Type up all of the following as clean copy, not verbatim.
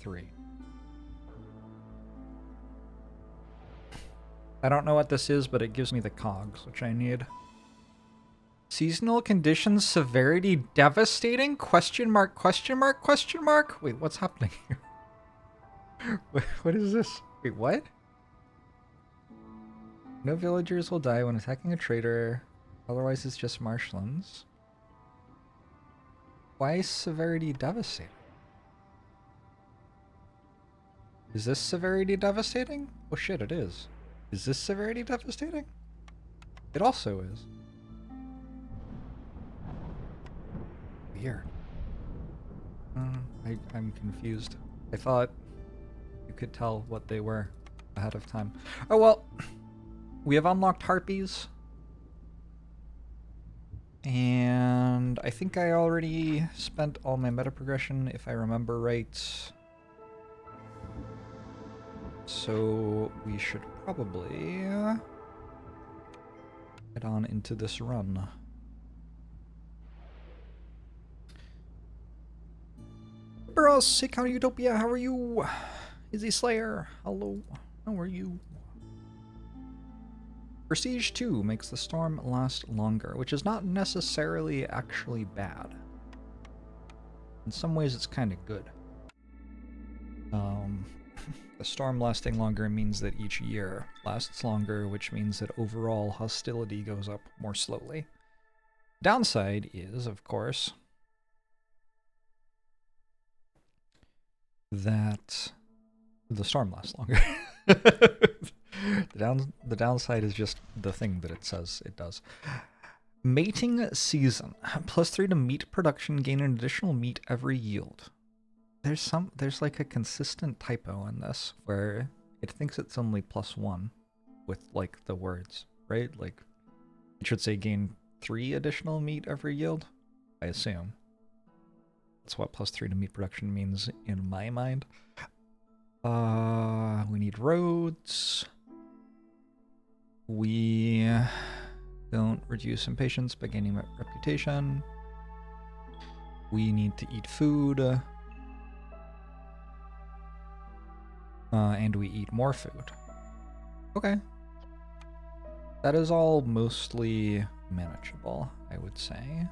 3. I don't know what this is, but it gives me the cogs, which I need. Seasonal conditions, severity, devastating? Question mark, question mark, question mark? Wait, what's happening here? What is this? Wait, what? No villagers will die when attacking a trader. Otherwise, it's just marshlands. Why is severity devastating? Is this severity devastating? Oh shit, it is. Is this severity devastating? It also is. Weird. I'm confused. I thought you could tell what they were ahead of time. Oh well. We have unlocked harpies. And I think I already spent all my meta progression, if I remember right. So we should probably head on into this run. Burros, Sick County Utopia, how are you? Izzy Slayer, hello, how are you? Prestige 2 makes the storm last longer, which is not necessarily actually bad. In some ways it's kind of good. The storm lasting longer means that each year lasts longer, which means that overall hostility goes up more slowly. Downside is, of course, that the storm lasts longer. The downside is just the thing that it says it does. Mating season. +3 to meat production, gain an additional meat every yield. There's like a consistent typo in this where it thinks it's only +1 with like the words, right? Like it should say gain 3 additional meat every yield, I assume. That's what +3 to meat production means in my mind. We need roads. We don't reduce impatience by gaining reputation. We need to eat food. And we eat more food. Okay. That is all mostly manageable, I would say.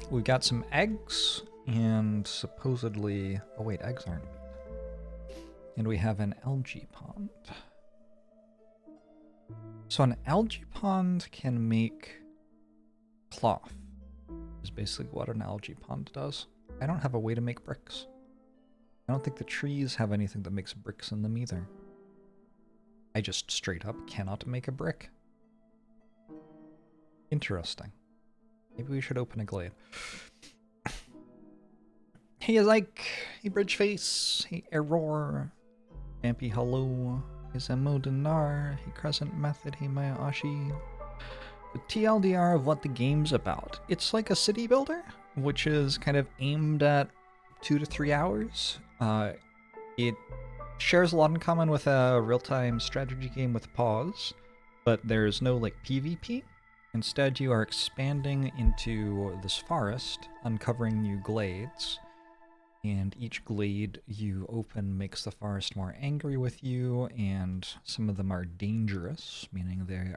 We've got some eggs, and supposedly... Oh wait, eggs aren't meat. And we have an algae pond. So an algae pond can make cloth, is basically what an algae pond does. I don't have a way to make bricks. I don't think the trees have anything that makes bricks in them either. I just straight up cannot make a brick. Interesting. Maybe we should open a glade. Hey Zyke, hey Bridgeface, hey Error, Vampy hello, hey Zamodinar, hey Crescent Method, hey Maya Ashi. The TLDR of what the game's about. It's like a city builder, which is kind of aimed at 2 to 3 hours. It shares a lot in common with a real-time strategy game with pause, but there's no like PvP. Instead, you are expanding into this forest, uncovering new glades, and each glade you open makes the forest more angry with you, and some of them are dangerous, meaning they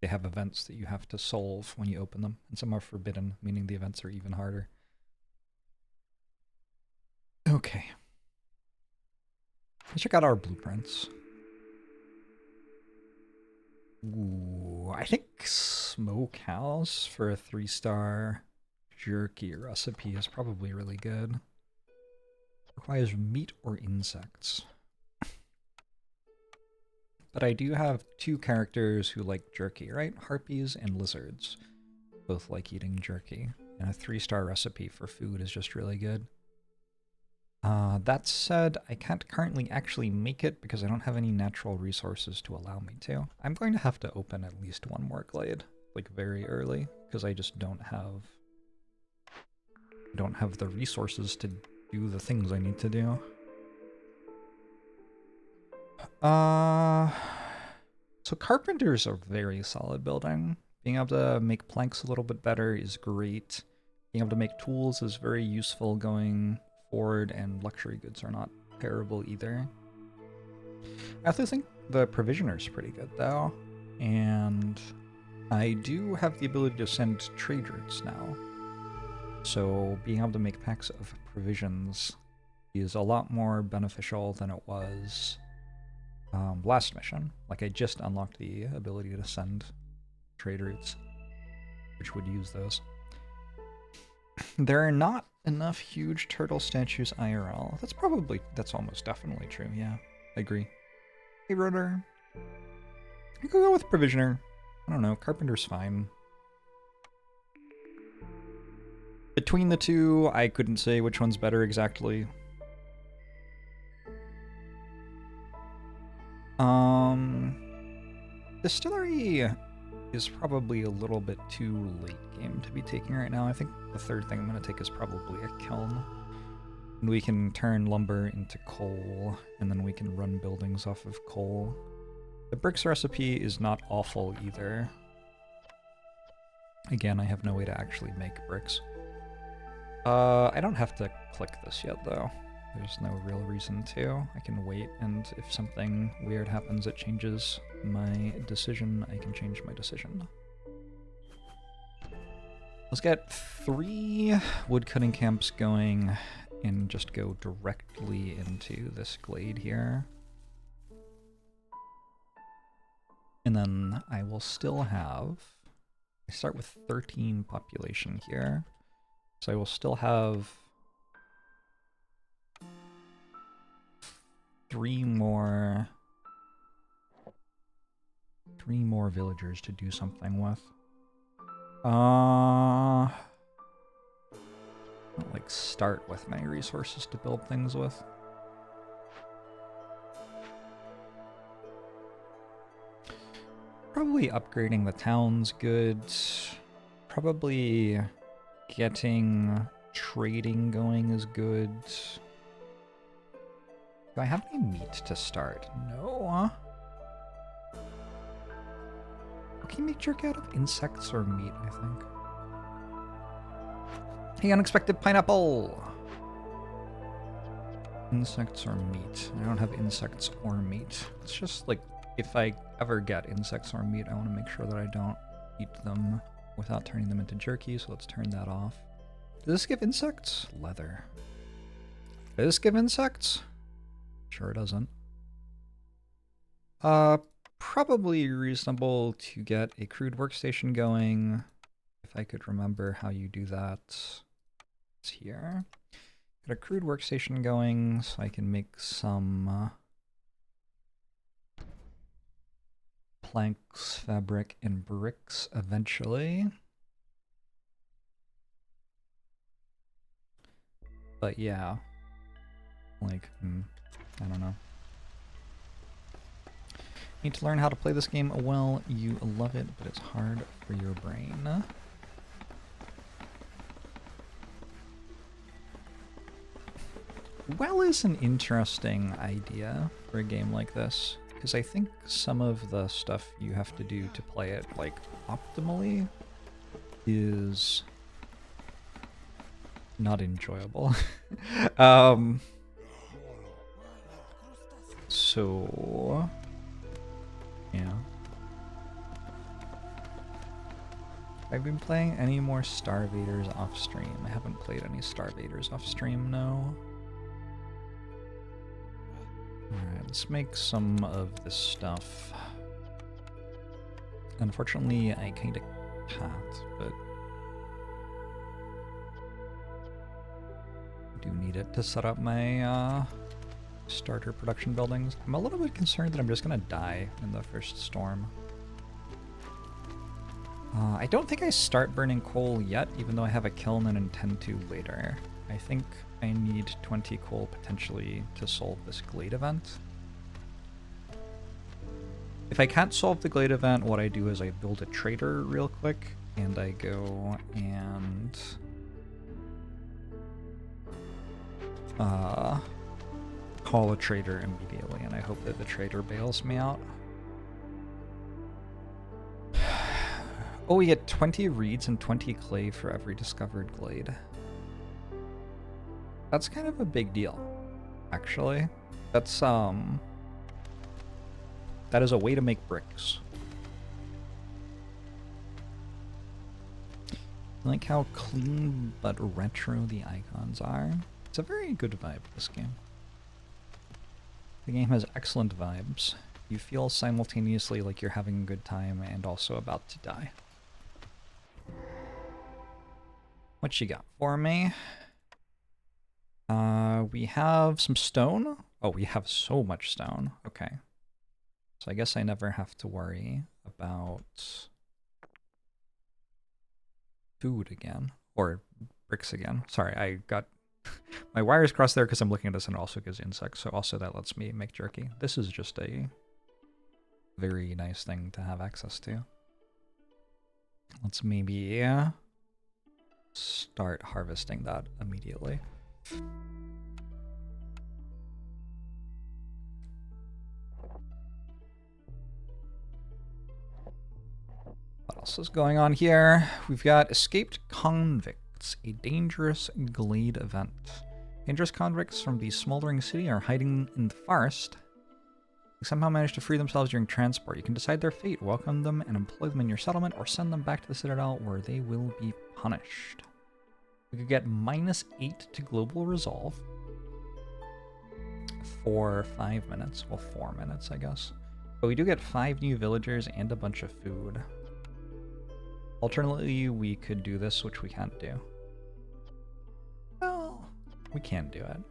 have events that you have to solve when you open them, and some are forbidden, meaning the events are even harder. Okay. Let's check out our blueprints. Ooh, I think smokehouse for a 3-star jerky recipe is probably really good. Requires meat or insects. But I do have 2 characters who like jerky, right? Harpies and lizards both like eating jerky. And a 3-star recipe for food is just really good. That said, I can't currently actually make it because I don't have any natural resources to allow me to. I'm going to have to open at least one more glade, like very early, because I just don't have the resources to do the things I need to do. So carpenter's a very solid building. Being able to make planks a little bit better is great. Being able to make tools is very useful going forward, and luxury goods are not terrible either. I also think the provisioner's pretty good though, and I do have the ability to send trade routes now. So being able to make packs of provisions is a lot more beneficial than it was last mission. Like, I just unlocked the ability to send trade routes, which would use those. There are not enough huge turtle statues IRL. That's almost definitely true, yeah. I agree. Hey, Rotor. I could go with Provisioner. I don't know, Carpenter's fine. Between the two, I couldn't say which one's better exactly. Distillery is probably a little bit too late game to be taking right now. I think the third thing I'm going to take is probably a kiln. And we can turn lumber into coal, and then we can run buildings off of coal. The bricks recipe is not awful either. Again, I have no way to actually make bricks. I don't have to click this yet, though. There's no real reason to. I can wait, and if something weird happens that changes my decision, I can change my decision. Let's get 3 woodcutting camps going and just go directly into this glade here. And then I will still have... I start with 13 population here. So I will still have 3 more villagers to do something with. Like, start with many resources to build things with. Probably upgrading the town's good. Probably getting trading going is good. Do I have any meat to start? No. Can you make jerky out of insects or meat, I think? Hey, unexpected pineapple! Insects or meat? I don't have insects or meat. It's just like, if I ever get insects or meat, I want to make sure that I don't eat them without turning them into jerky, so let's turn that off. Does this give insects? Leather. Does this give insects? Sure it doesn't. Probably reasonable to get a crude workstation going. If I could remember how you do that. It's here. Get a crude workstation going so I can make some planks, fabric, and bricks eventually. But yeah, like, I don't know. Need to learn how to play this game well. You love it, but it's hard for your brain. Well is an interesting idea for a game like this, because I think some of the stuff you have to do to play it, like, optimally is not enjoyable. So... yeah. I've been playing any more Starvaders off stream. I haven't played any Starvaders off stream, no. Alright, let's make some of this stuff. Unfortunately, I kinda can't, but I do need it to set up my starter production buildings. I'm a little bit concerned that I'm just gonna die in the first storm. I don't think I start burning coal yet, even though I have a kiln and intend to later. I think I need 20 coal potentially to solve this Glade event. If I can't solve the Glade event, what I do is I build a trader real quick, and I go and call a trader immediately, and I hope that the trader bails me out. Oh, we get 20 reeds and 20 clay for every discovered glade. That's kind of a big deal, actually. That's, that is a way to make bricks. I like how clean but retro the icons are. It's a very good vibe, this game. The game has excellent vibes. You feel simultaneously like you're having a good time and also about to die. What you got for me? We have some stone. Oh, we have so much stone. Okay. So I guess I never have to worry about food again. Or bricks again. Sorry, I got my wires crossed there because I'm looking at this and it also gives insects. So also that lets me make jerky. This is just a very nice thing to have access to. Let's maybe start harvesting that immediately. What else is going on here? We've got escaped convicts, a dangerous Glade event. Dangerous convicts from the smoldering city are hiding in the forest. They somehow managed to free themselves during transport. You can decide their fate, welcome them and employ them in your settlement, or send them back to the Citadel where they will be punished. We could get -8 to global resolve for 5 minutes. Well, 4 minutes, I guess. But we do get 5 new villagers and a bunch of food. Alternately, we could do this, which we can't do. Well, we can do it.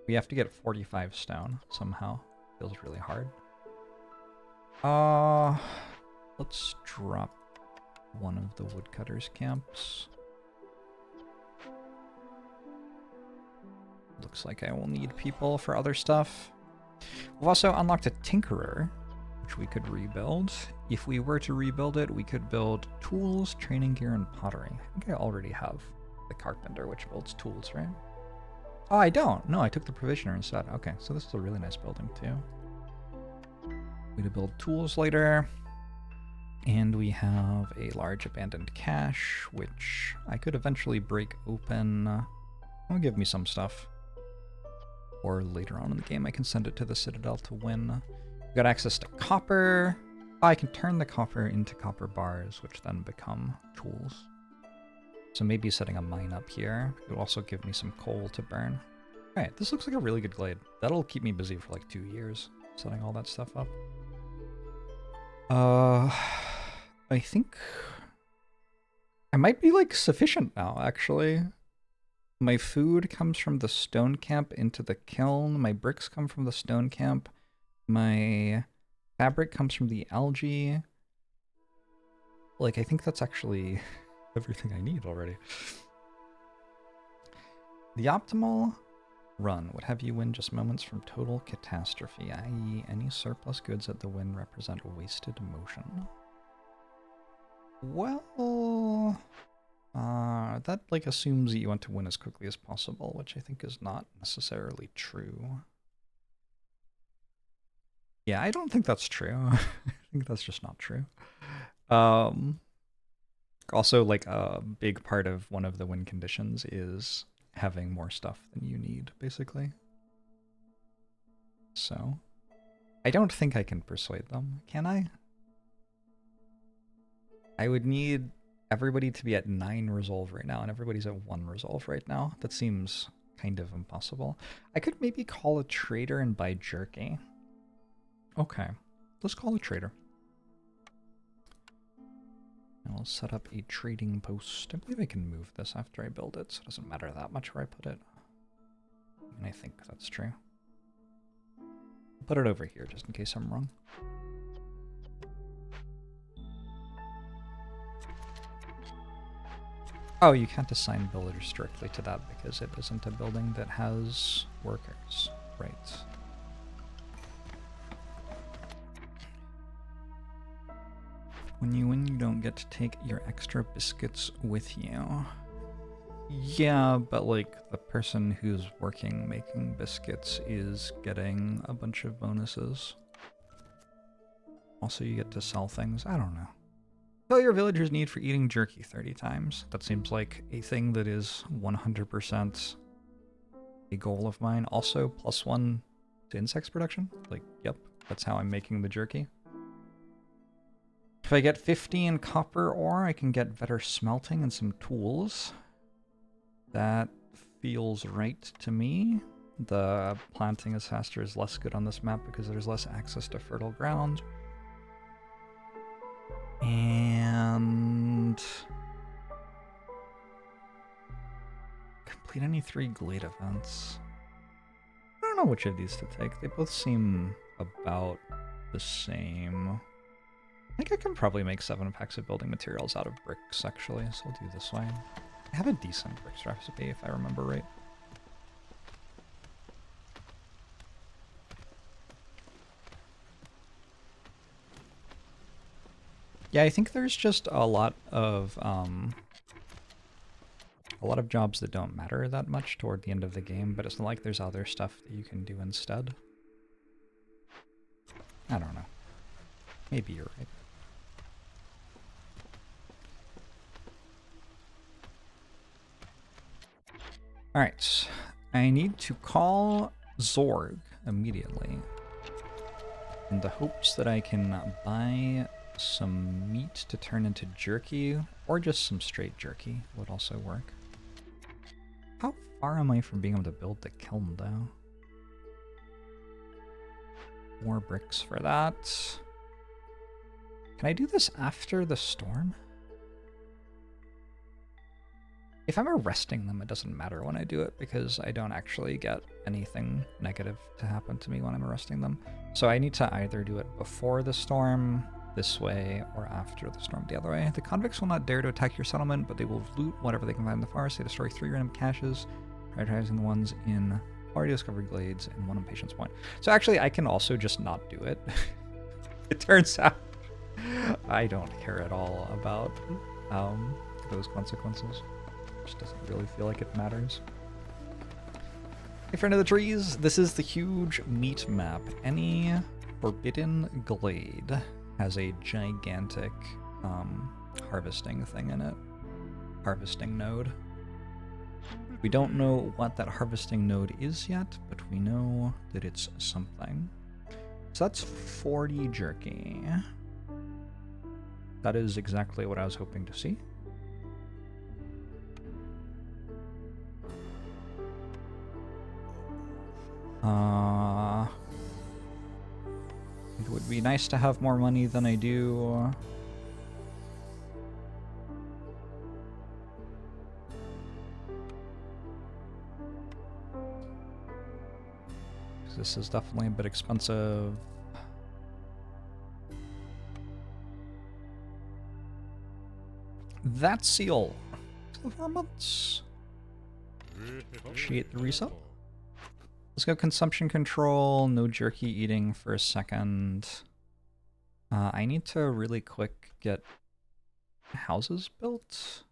We have to get 45 stone somehow. Feels really hard. Let's drop one of the woodcutters' camps. Looks like I will need people for other stuff. We've also unlocked a tinkerer, which we could rebuild. If we were to rebuild it, we could build tools, training gear, and pottery. I think I already have the carpenter, which builds tools, right? Oh, I don't. No, I took the provisioner instead. Okay, so this is a really nice building, too. We to build tools later. And we have a large abandoned cache, which I could eventually break open. It'll give me some stuff. Or later on in the game, I can send it to the Citadel to win. We got access to copper. Oh, I can turn the copper into copper bars, which then become tools. So maybe setting a mine up here. It will also give me some coal to burn. Alright, this looks like a really good glade. That'll keep me busy for like 2 years, setting all that stuff up. I think I might be like sufficient now, actually. My food comes from the stone camp into the kiln. My bricks come from the stone camp. My fabric comes from the algae. Like, I think that's actually everything I need already. The optimal run would have you win just moments from total catastrophe, i.e. any surplus goods at the win represent wasted motion. Well, that like assumes that you want to win as quickly as possible, which I think is not necessarily true. Yeah, I don't think that's true. I think that's just not true. Also, like a big part of one of the win conditions is having more stuff than you need, basically. So, I don't think I can persuade them, can I? I would need everybody to be at 9 resolve right now, and everybody's at 1 resolve right now. That seems kind of impossible. I could maybe call a trader and buy jerky. Okay, let's call a trader. And I'll set up a trading post. I believe I can move this after I build it, so it doesn't matter that much where I put it. And I think that's true. I'll put it over here just in case I'm wrong. Oh, you can't assign villagers directly to that because it isn't a building that has workers. Right. When you win, you don't get to take your extra biscuits with you. Yeah, but like the person who's working making biscuits is getting a bunch of bonuses. Also, you get to sell things. I don't know. Fill your villagers' need for eating jerky 30 times. That seems like a thing that is 100% a goal of mine. Also, +1 to insects production. Like, yep, that's how I'm making the jerky. If I get 15 copper ore, I can get better smelting and some tools. That feels right to me. The planting is faster is less good on this map because there's less access to fertile ground. And complete any 3 Glade events. I don't know which of these to take. They both seem about the same. I think I can probably make 7 packs of building materials out of bricks, actually, so I'll do this way. I have a decent bricks recipe, if I remember right. Yeah, I think there's just a lot of jobs that don't matter that much toward the end of the game, but it's not like there's other stuff that you can do instead. I don't know. Maybe you're right. Alright, I need to call Zorg immediately in the hopes that I can buy some meat to turn into jerky, or just some straight jerky would also work. How far am I from being able to build the kiln, though? More bricks for that. Can I do this after the storm? If I'm arresting them, it doesn't matter when I do it because I don't actually get anything negative to happen to me when I'm arresting them. So I need to either do it before the storm, this way, or after the storm, the other way. The convicts will not dare to attack your settlement, but they will loot whatever they can find in the forest. They destroy 3 random caches, prioritizing the ones in already discovered glades and 1 on Patience Point. So actually, I can also just not do it. It turns out I don't care at all about those consequences. Just doesn't really feel like it matters. Hey, friend of the trees, this is the huge meat map. Any forbidden glade has a gigantic harvesting thing in it. Harvesting node. We don't know what that harvesting node is yet, but we know that it's something. So that's 40 jerky. That is exactly what I was hoping to see. It would be nice to have more money than I do. This is definitely a bit expensive. That seal. 4 months. Appreciate the resub. Let's go consumption control, no jerky eating for a second. I need to really quick get houses built,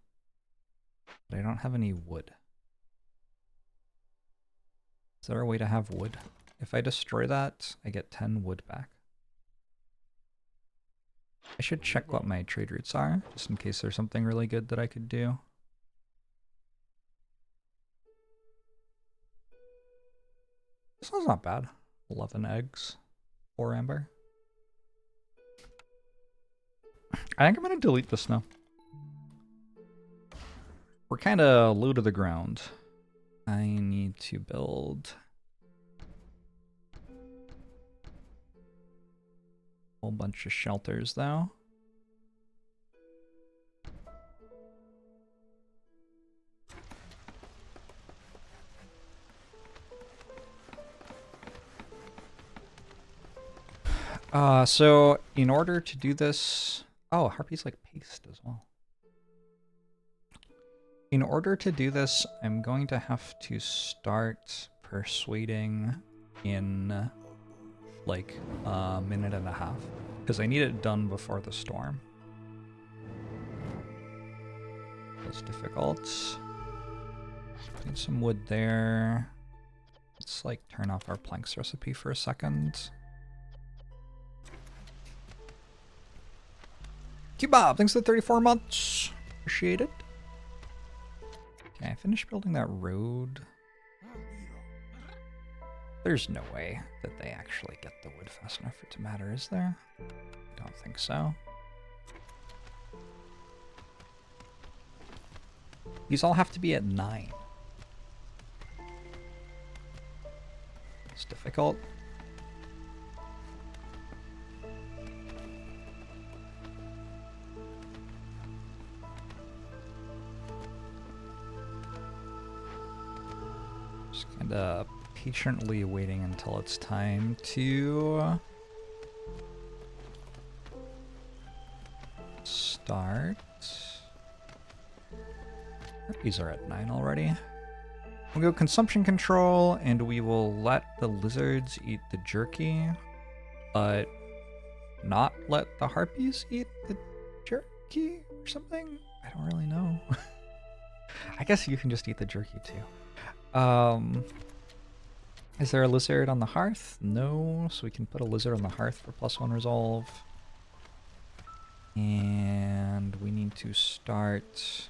but I don't have any wood. Is there a way to have wood? If I destroy that, I get 10 wood back. I should check what my trade routes are, just in case there's something really good that I could do. This one's not bad. 11 eggs. 4 amber. I think I'm going to delete this now. We're kind of low to the ground. I need to build a whole bunch of shelters, though. So in order to do this, oh, Harpy's like paste as well. In order to do this, I'm going to have to start persuading in like a minute and a half because I need it done before the storm. That's difficult. Need some wood there. Let's like turn off our planks recipe for a second. Kebab, thanks for the 34 months. Appreciate it. Okay, I finished building that road. There's no way that they actually get the wood fast enough for it to matter, is there? I don't think so. These all have to be at 9. It's difficult. Just kind of patiently waiting until it's time to start. These are at 9 already. We'll go consumption control, and we will let the lizards eat the jerky, but not let the harpies eat the jerky or something? I don't really know. I guess you can just eat the jerky too. Is there a lizard on the hearth? No, so we can put a lizard on the hearth for +1 resolve. And we need to start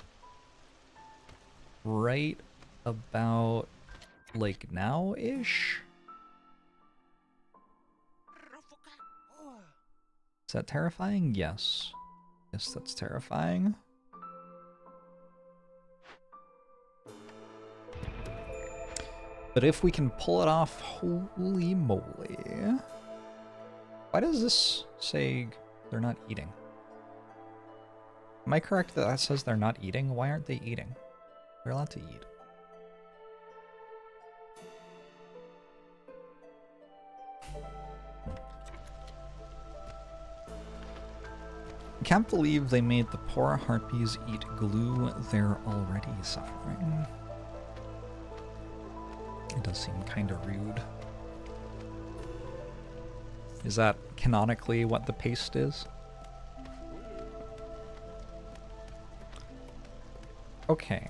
right about like now-ish. Is that terrifying? Yes. Yes, that's terrifying. But if we can pull it off, holy moly. Why does this say they're not eating? Am I correct that that says they're not eating? Why aren't they eating? They're allowed to eat. I can't believe they made the poor harpies eat glue. They're already suffering. It does seem kind of rude. Is that canonically what the paste is? Okay.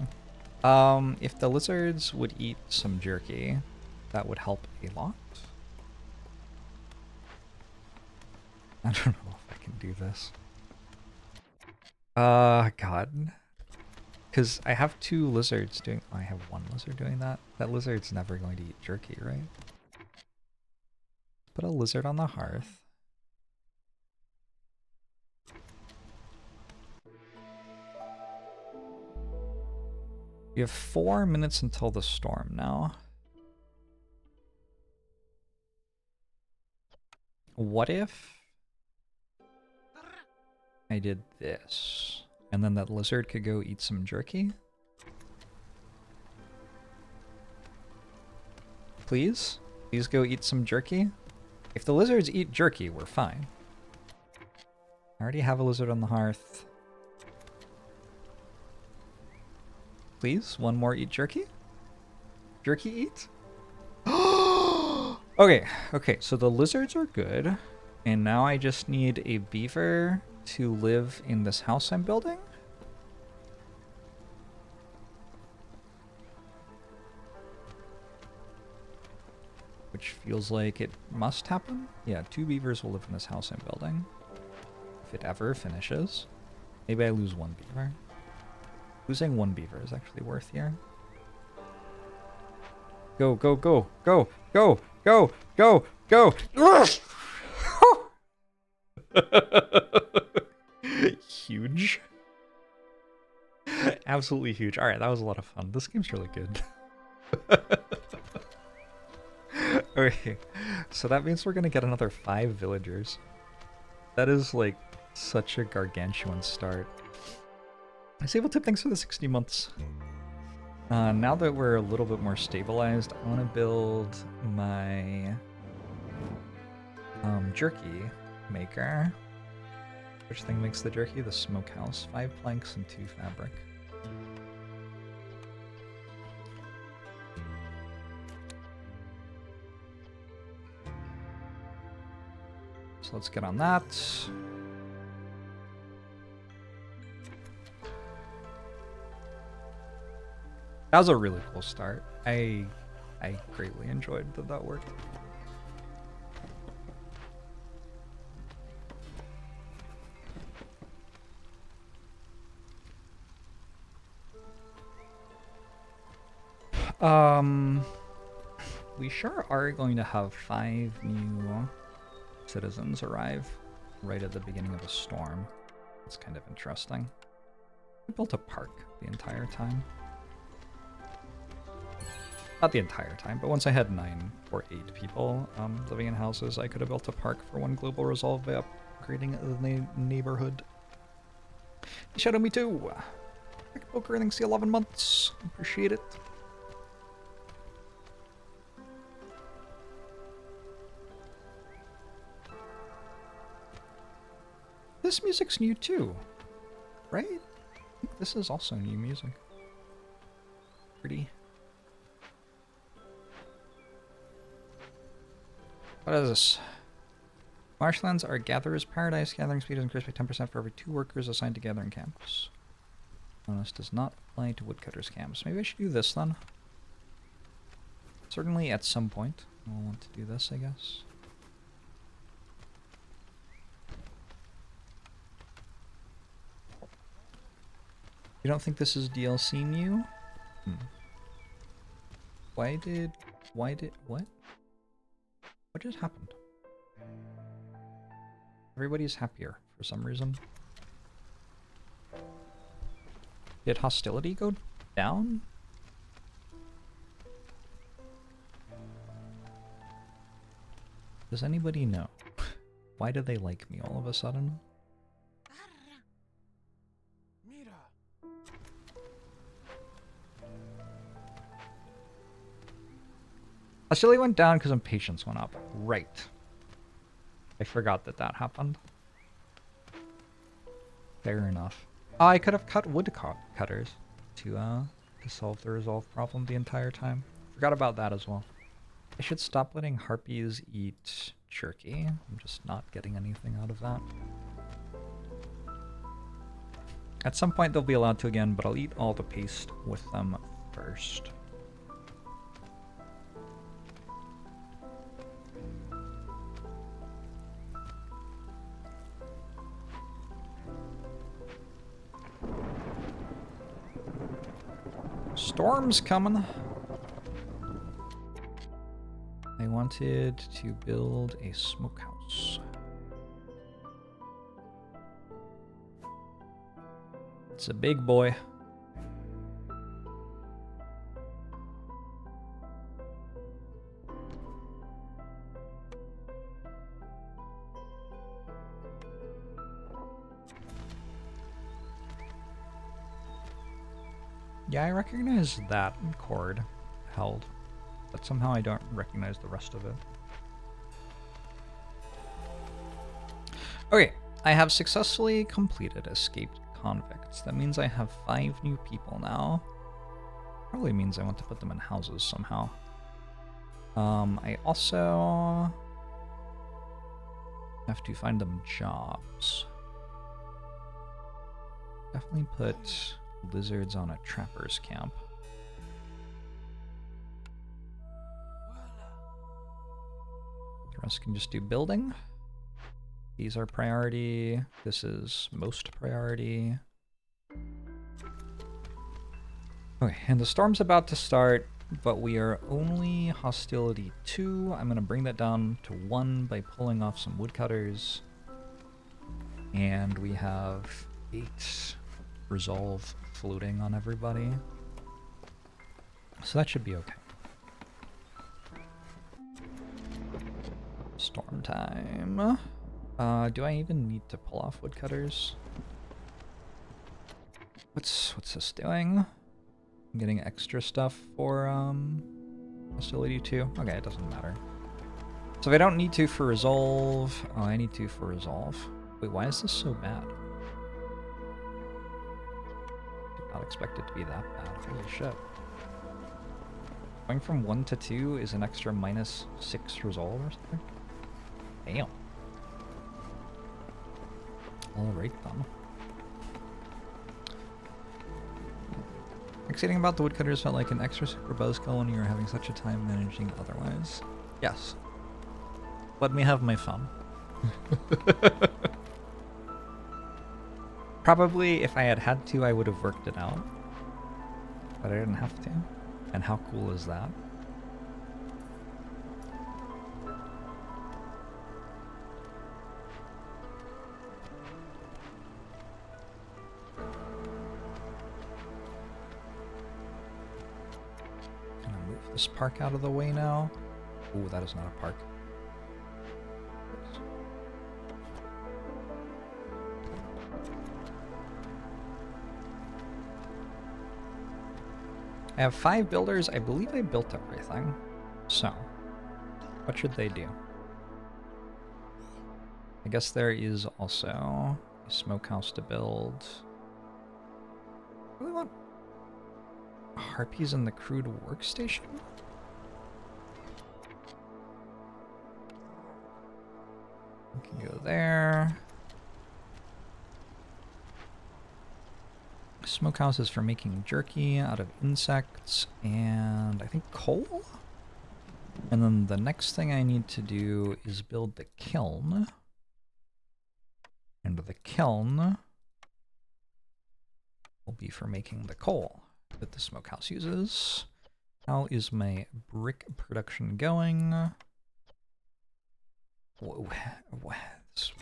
If the lizards would eat some jerky, that would help a lot. I don't know if I can do this. God. Because I have 2 lizards doing... I have 1 lizard doing that. That lizard's never going to eat jerky, right? Put a lizard on the hearth. We have 4 minutes until the storm now. What if I did this? And then that lizard could go eat some jerky? Please? Please go eat some jerky? If the lizards eat jerky, we're fine. I already have a lizard on the hearth. Please, one more eat jerky? Jerky eat? Okay, so the lizards are good. And now I just need a beaver to live in this house I'm building. Which feels like it must happen. Yeah, 2 beavers will live in this house I'm building. If it ever finishes. Maybe I lose 1 beaver. Losing 1 beaver is actually worth here. Go, go, go, go, go, go, go, go! Huge. Absolutely huge. Alright, that was a lot of fun. This game's really good. Okay, so that means we're gonna get another 5 villagers. That is like such a gargantuan start. Sable Tip, thanks for the 60 months. Now that we're a little bit more stabilized, I want to build my jerky maker. Which thing makes the jerky? The smokehouse. 5 planks and 2 fabric. So let's get on that. That was a really cool start. I greatly enjoyed that worked. We sure are going to have 5 new citizens arrive right at the beginning of a storm. It's kind of interesting. I built a park the entire time. Not the entire time, but once I had 9 or 8 people living in houses, I could have built a park for one global resolve by upgrading the neighborhood. Shadow me too! Poker, thanks the 11 months. Appreciate it. This music's new too, right? I think this is also new music. Pretty. What is this? Marshlands are gatherer's paradise. Gathering speed is increased by 10% for every 2 workers assigned to gathering camps. Bonus does not apply to woodcutters camps. Maybe I should do this then. Certainly at some point I'll want to do this, I guess. You don't think this is DLC new? What? What just happened? Everybody's happier for some reason. Did hostility go down? Does anybody know? Why do they like me all of a sudden? Hostility went down because impatience went up. Right. I forgot that that happened. Fair enough. I could have cut wood cutters to solve the resolve problem the entire time. Forgot about that as well. I should stop letting harpies eat jerky. I'm just not getting anything out of that. At some point they'll be allowed to again, but I'll eat all the paste with them first. Storm's coming. I wanted to build a smokehouse. It's a big boy. Yeah, I recognize that cord held, but somehow I don't recognize the rest of it. Okay, I have successfully completed Escaped Convicts. That means I have 5 new people now. Probably means I want to put them in houses somehow. I also have to find them jobs. Definitely put lizards on a trapper's camp. The rest can just do building. These are priority. This is most priority. Okay, and the storm's about to start, but we are only hostility 2. I'm gonna bring that down to 1 by pulling off some woodcutters. And we have 8 resolve floating on everybody. So that should be okay. Storm time. Do I even need to pull off woodcutters? What's this doing? I'm getting extra stuff for hostility 2. Okay, it doesn't matter. So if I don't need to for resolve, oh, I need to for resolve. Wait, why is this so bad? Did not expect it to be that bad. Holy shit. Going from 1 to 2 is an extra -6 resolve or something? Damn. Alright then. Exciting about the woodcutters felt like an extra super buzzkill when you were having such a time managing otherwise. Yes. Let me have my fun. Probably if I had had to, I would have worked it out. But I didn't have to. And how cool is that? Gonna move this park out of the way now. Ooh, that is not a park. I have 5 builders. I believe I built everything. So, what should they do? I guess there is also a smokehouse to build. I really want harpies in the crude workstation? We can go there. Smokehouse is for making jerky out of insects and I think coal? And then the next thing I need to do is build the kiln. And the kiln will be for making the coal that the smokehouse uses. How is my brick production going? Whoa,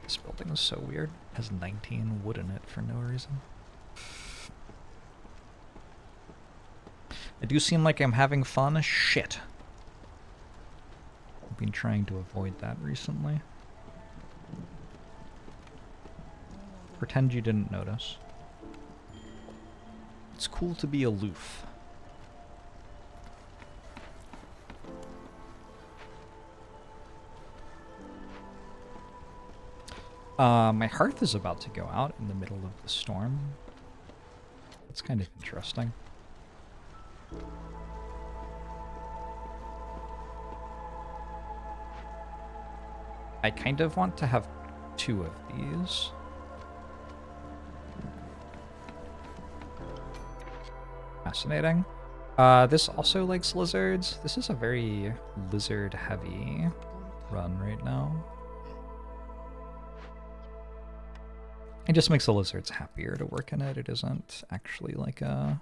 this building is so weird. It has 19 wood in it for no reason. I do seem like I'm having fun. Shit. I've been trying to avoid that recently. Pretend you didn't notice. It's cool to be aloof. My hearth is about to go out in the middle of the storm. That's kind of interesting. I kind of want to have 2 of these. Fascinating. This also likes lizards. This is a very lizard-heavy run right now. It just makes the lizards happier to work in it. It isn't actually like a...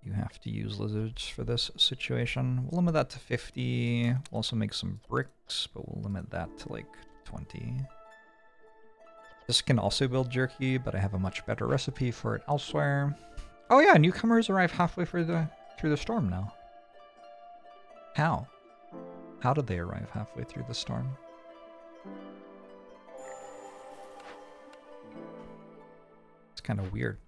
You have to use lizards for this situation. We'll limit that to 50. We'll also make some bricks, but we'll limit that to like 20. This can also build jerky, but I have a much better recipe for it elsewhere. Oh yeah, newcomers arrive halfway through the storm now. How? How did they arrive halfway through the storm? It's kind of weird.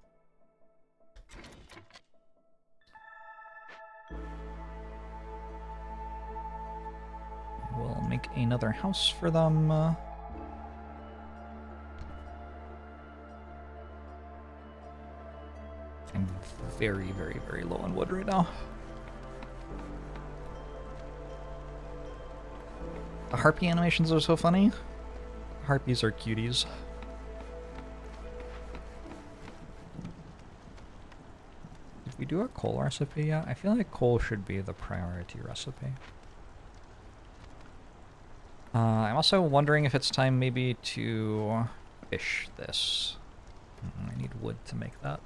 We'll make another house for them. I'm very, very, very low on wood right now. The harpy animations are so funny. Harpies are cuties. Did we do a coal recipe yet? I feel like coal should be the priority recipe. I'm also wondering if it's time maybe to fish this. I need wood to make that.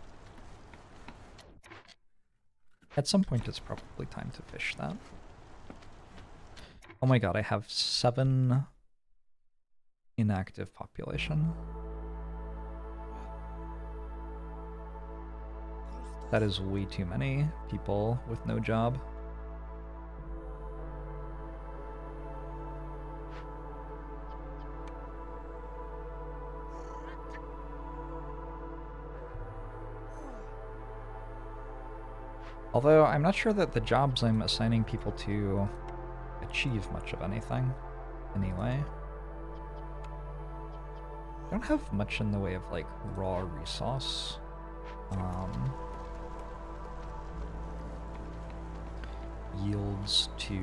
At some point it's probably time to fish that. Oh my god, I have 7 inactive population. That is way too many people with no job. Although I'm not sure that the jobs I'm assigning people to achieve much of anything, anyway. I don't have much in the way of, like, raw resource. Yields to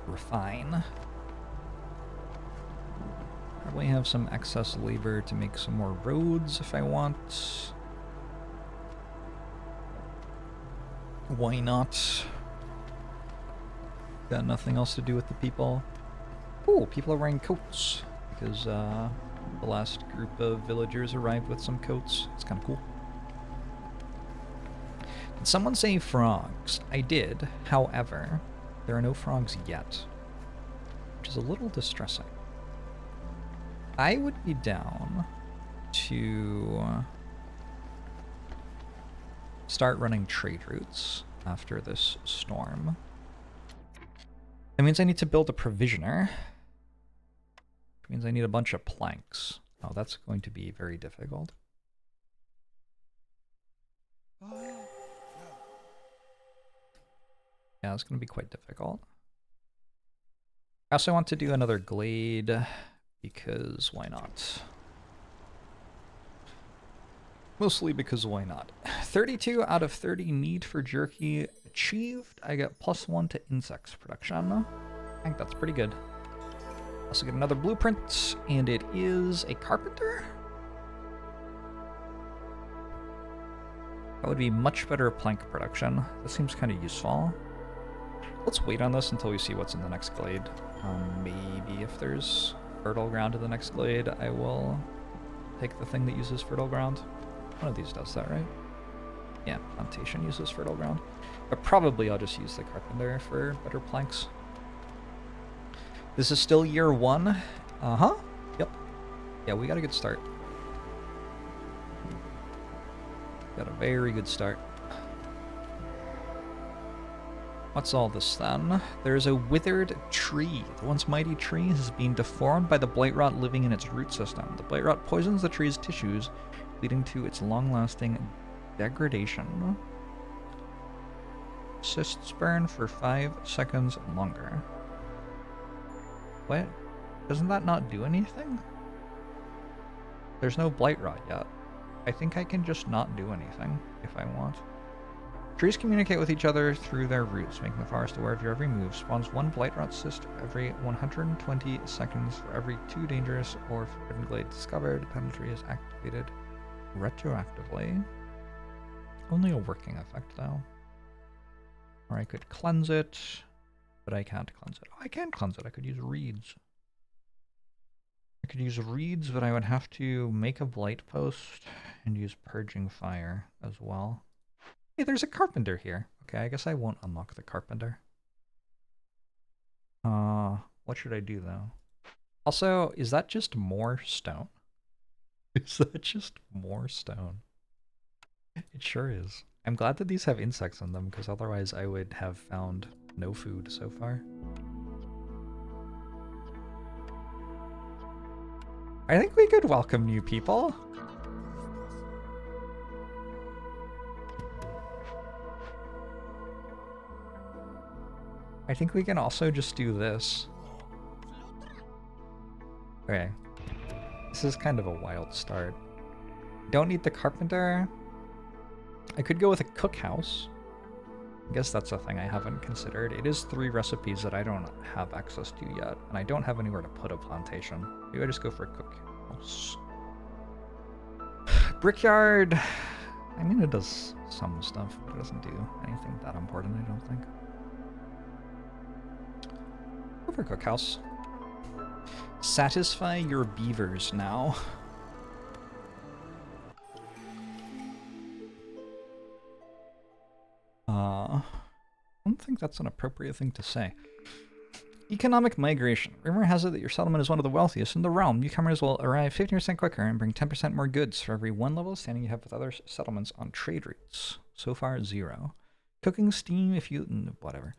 refine. Probably have some excess labor to make some more roads if I want. Why not? Got nothing else to do with the people. Ooh, people are wearing coats because The last group of villagers arrived with some coats. It's kind of cool. Did someone say frogs? I did. However, there are no frogs yet, which is a little distressing. I would be down to start running trade routes after this storm. That means I need to build a provisioner. It means I need a bunch of planks. Oh, that's going to be very difficult. Yeah, it's going to be quite difficult. I also want to do another glade, because why not? Mostly because why not? 32 out of 30 need for jerky achieved. I get +1 to insects production. I think that's pretty good. Also get another blueprint, and it is a carpenter? That would be much better plank production. That seems kind of useful. Let's wait on this until we see what's in the next glade. Maybe if there's fertile ground in the next glade, I will take the thing that uses fertile ground. One of these does that, right? Yeah, plantation uses fertile ground. But probably I'll just use the carpenter for better planks. This is still year 1. Uh-huh. Yep. Yeah, we got a good start. Got a very good start. What's all this then? There's a withered tree. The once mighty tree has been deformed by the Blightrot living in its root system. The Blightrot poisons the tree's tissues, leading to its long-lasting degradation. Cysts burn for 5 seconds longer. What? Doesn't that not do anything? There's no Blightrot yet. I think I can just not do anything if I want. Trees communicate with each other through their roots, making the forest aware of your every move. Spawns 1 Blightrot cyst every 120 seconds for every 2 dangerous or forbidden glade discovered. Penalty is activated retroactively. Only a working effect, though. Or I could cleanse it, but I can't cleanse it. Oh, I can cleanse it. I could use reeds. I could use reeds, but I would have to make a blight post and use purging fire as well. Hey, there's a carpenter here. Okay, I guess I won't unlock the carpenter. What should I do, though? Also, is that just more stone? Is that just more stone? It sure is. I'm glad that these have insects in them, because otherwise I would have found no food so far. I think we could welcome new people. I think we can also just do this. Okay. This is kind of a wild start. Don't need the carpenter. I could go with a cookhouse. I guess that's a thing I haven't considered. It is 3 recipes that I don't have access to yet, and I don't have anywhere to put a plantation. Maybe I just go for a cookhouse. Brickyard. I mean, it does some stuff, but it doesn't do anything that important, I don't think. Go for cookhouse. Satisfy your beavers now. I don't think that's an appropriate thing to say. Economic migration. Rumor has it that your settlement is one of the wealthiest in the realm. Newcomers will arrive 15% quicker and bring 10% more goods for every 1 level standing you have with other settlements on trade routes. So far, 0. Cooking steam if you... whatever.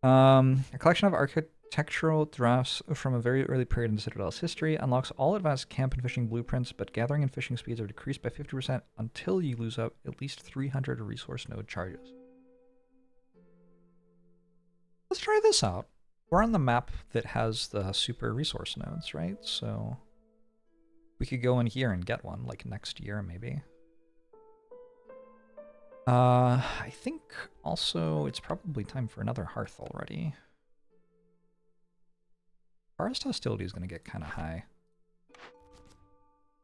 A collection of architectural drafts from a very early period in the Citadel's history unlocks all advanced camp and fishing blueprints, but gathering and fishing speeds are decreased by 50% until you lose up at least 300 resource node charges. Let's try this out. We're on the map that has the super resource nodes, right? So we could go in here and get one, like next year maybe. I think also it's probably time for another hearth already. Forest hostility is going to get kind of high.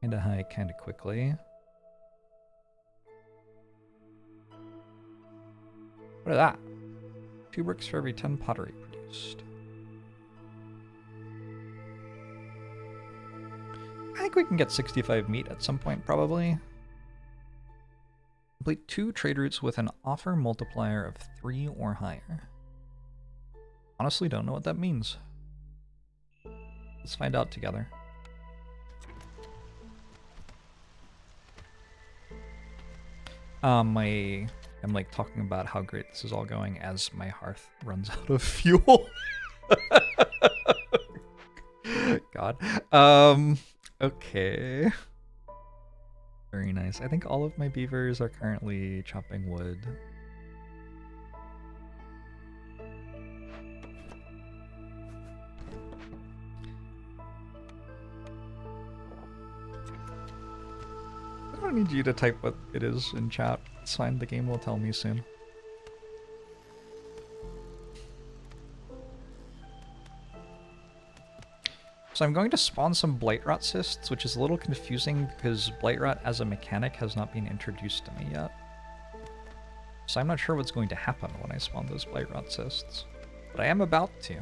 Kind of high, kind of quickly. What is that? 2 bricks for every 10 pottery produced. I think we can get 65 meat at some point, probably. Complete 2 trade routes with an offer multiplier of 3 or higher. Honestly, don't know what that means. Let's find out together. I'm like talking about how great this is all going as my hearth runs out of fuel. God. Okay. Very nice. I think all of my beavers are currently chopping wood. I don't need you to type what it is in chat. It's fine, the game will tell me soon. So I'm going to spawn some Blightrot cysts, which is a little confusing because Blightrot as a mechanic has not been introduced to me yet. So I'm not sure what's going to happen when I spawn those Blightrot cysts. But I am about to.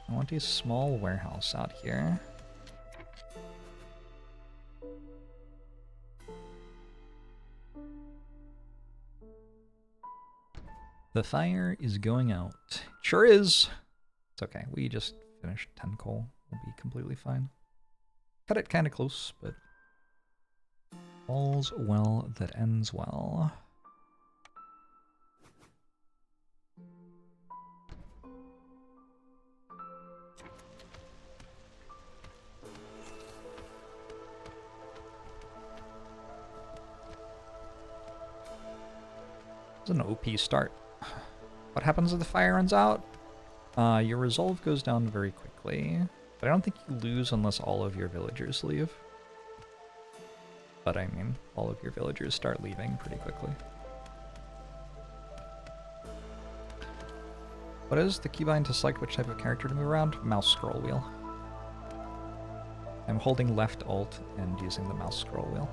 I want a small warehouse out here. The fire is going out. Sure is. It's okay. We just finished 10 coal. We'll be completely fine. Cut it kind of close, but all's well that ends well. It's an OP start. What happens if the fire runs out? Your resolve goes down very quickly, but I don't think you lose unless all of your villagers leave. But I mean, all of your villagers start leaving pretty quickly. What is the keybind to select which type of character to move around? Mouse scroll wheel. I'm holding left alt and using the mouse scroll wheel.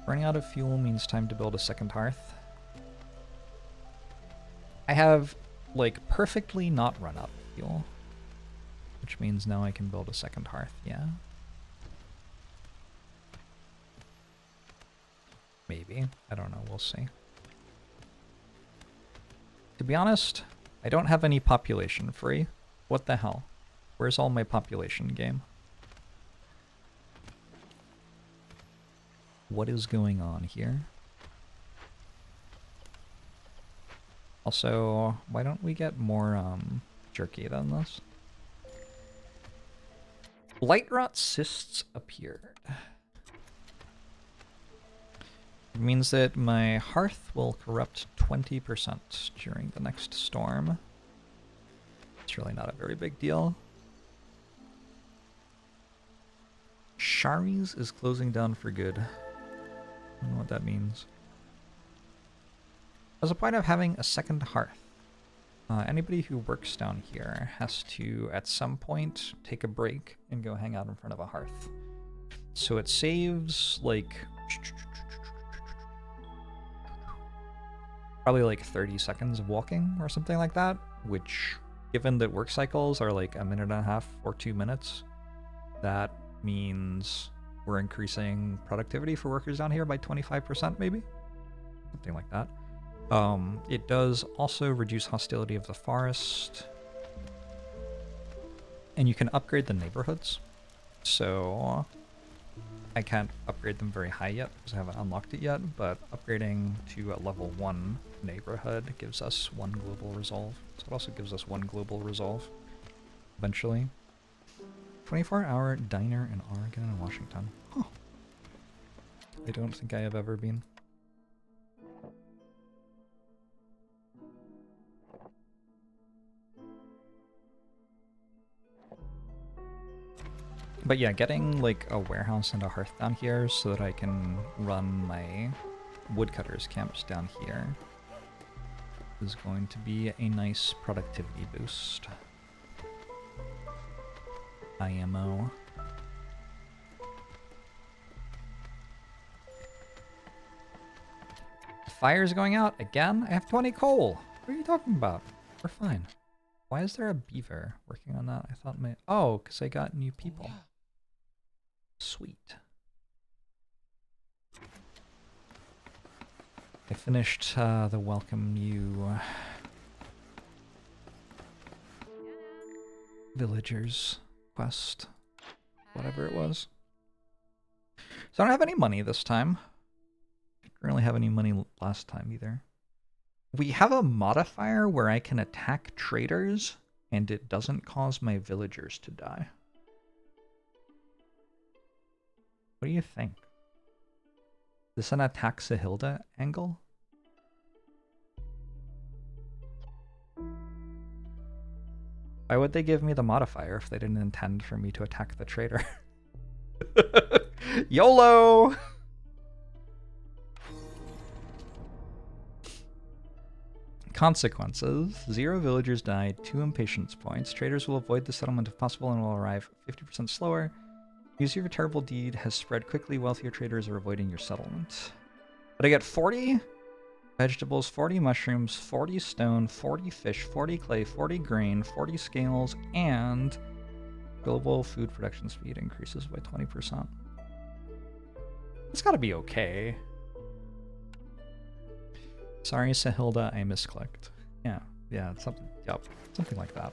Running out of fuel means time to build a second hearth. I have, like, perfectly not run out of fuel. Which means now I can build a second hearth, yeah? Maybe. I don't know, we'll see. To be honest, I don't have any population free. What the hell? Where's all my population game? What is going on here? Also, why don't we get more jerky than this? Blightrot cysts appeared. It means that my hearth will corrupt 20% during the next storm. It's really not a very big deal. Shari's is closing down for good. I don't know what that means. There's a point of having a second hearth. Anybody who works down here has to, at some point, take a break and go hang out in front of a hearth. So it saves, like, probably like 30 seconds of walking or something like that, which, given that work cycles are like 1.5 minutes or 2 minutes, that means we're increasing productivity for workers down here by 25% maybe? Something like that. It does also reduce hostility of the forest. And you can upgrade the neighborhoods. So I can't upgrade them very high yet because I haven't unlocked it yet, but upgrading to a level 1 neighborhood gives us 1 global resolve. So it also gives us 1 global resolve eventually. 24-hour diner in Oregon and Washington. Huh. I don't think I have ever been. But yeah, getting like a warehouse and a hearth down here so that I can run my woodcutters camps down here is going to be a nice productivity boost. IMO. The fire's going out again? I have 20 coal. What are you talking about? We're fine. Why is there a beaver working on that? I thought oh, because I got new people. Sweet. I finished the welcome you villagers quest, whatever it was. So I don't have any money this time. Didn't really have any money last time either. We have a modifier where I can attack traders and it doesn't cause my villagers to die. What do you think? Is this an attack Sahilda angle? Why would they give me the modifier if they didn't intend for me to attack the trader? YOLO! Consequences. 0 villagers died, 2 impatience points. Traders will avoid the settlement if possible and will arrive 50% slower. Use your terrible deed has spread quickly. Wealthier traders are avoiding your settlement. But I get 40 vegetables, 40 mushrooms, 40 stone, 40 fish, 40 clay, 40 grain, 40 scales, and global food production speed increases by 20%. It's gotta be okay. Sorry, Sahilda, I misclicked. Yeah, something, yep, something like that.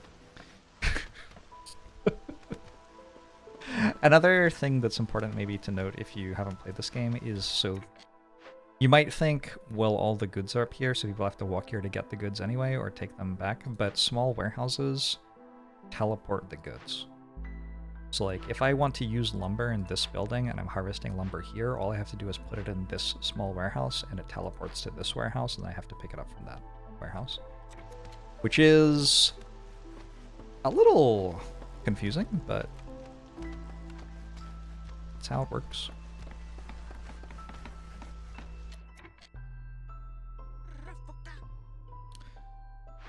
Another thing that's important maybe to note if you haven't played this game is, so you might think, well, all the goods are up here, so people have to walk here to get the goods anyway, or take them back, but small warehouses teleport the goods. So like, if I want to use lumber in this building and I'm harvesting lumber here, all I have to do is put it in this small warehouse and it teleports to this warehouse and I have to pick it up from that warehouse. Which is a little confusing, but that's how it works.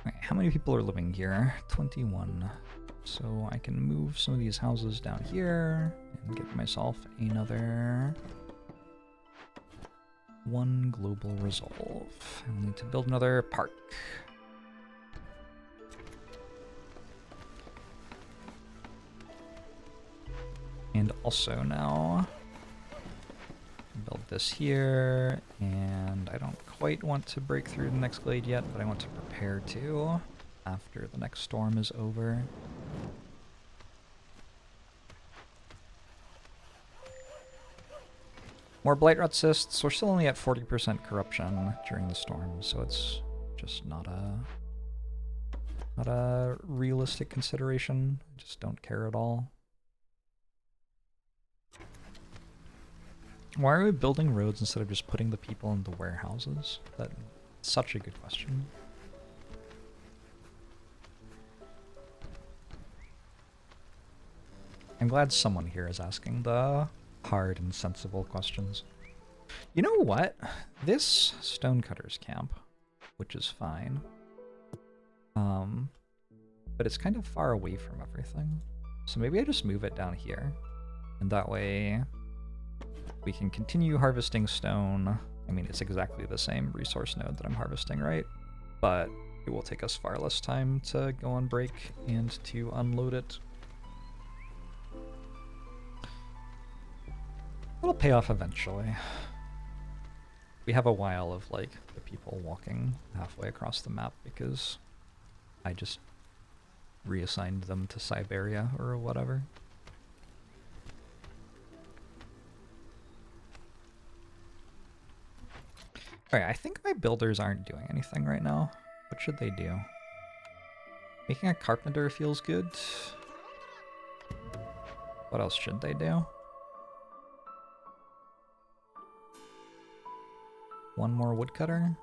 Okay, how many people are living here? 21. So I can move some of these houses down here and get myself another 1 global resolve. I need to build another park. And also now build this here, and I don't quite want to break through the next glade yet, but I want to prepare to after the next storm is over. More Blightrot cysts. We're still only at 40% corruption during the storm, so it's just not a realistic consideration. I just don't care at all. Why are we building roads instead of just putting the people in the warehouses? That's such a good question. I'm glad someone here is asking the hard and sensible questions. You know what? This stonecutter's camp, which is fine, but it's kind of far away from everything. So maybe I just move it down here, and that way we can continue harvesting stone. I mean, it's exactly the same resource node that I'm harvesting, right? But it will take us far less time to go on break and to unload it. It'll pay off eventually. We have a while of like the people walking halfway across the map because I just reassigned them to Siberia or whatever. Alright, I think my builders aren't doing anything right now. What should they do? Making a carpenter feels good. What else should they do? One more woodcutter?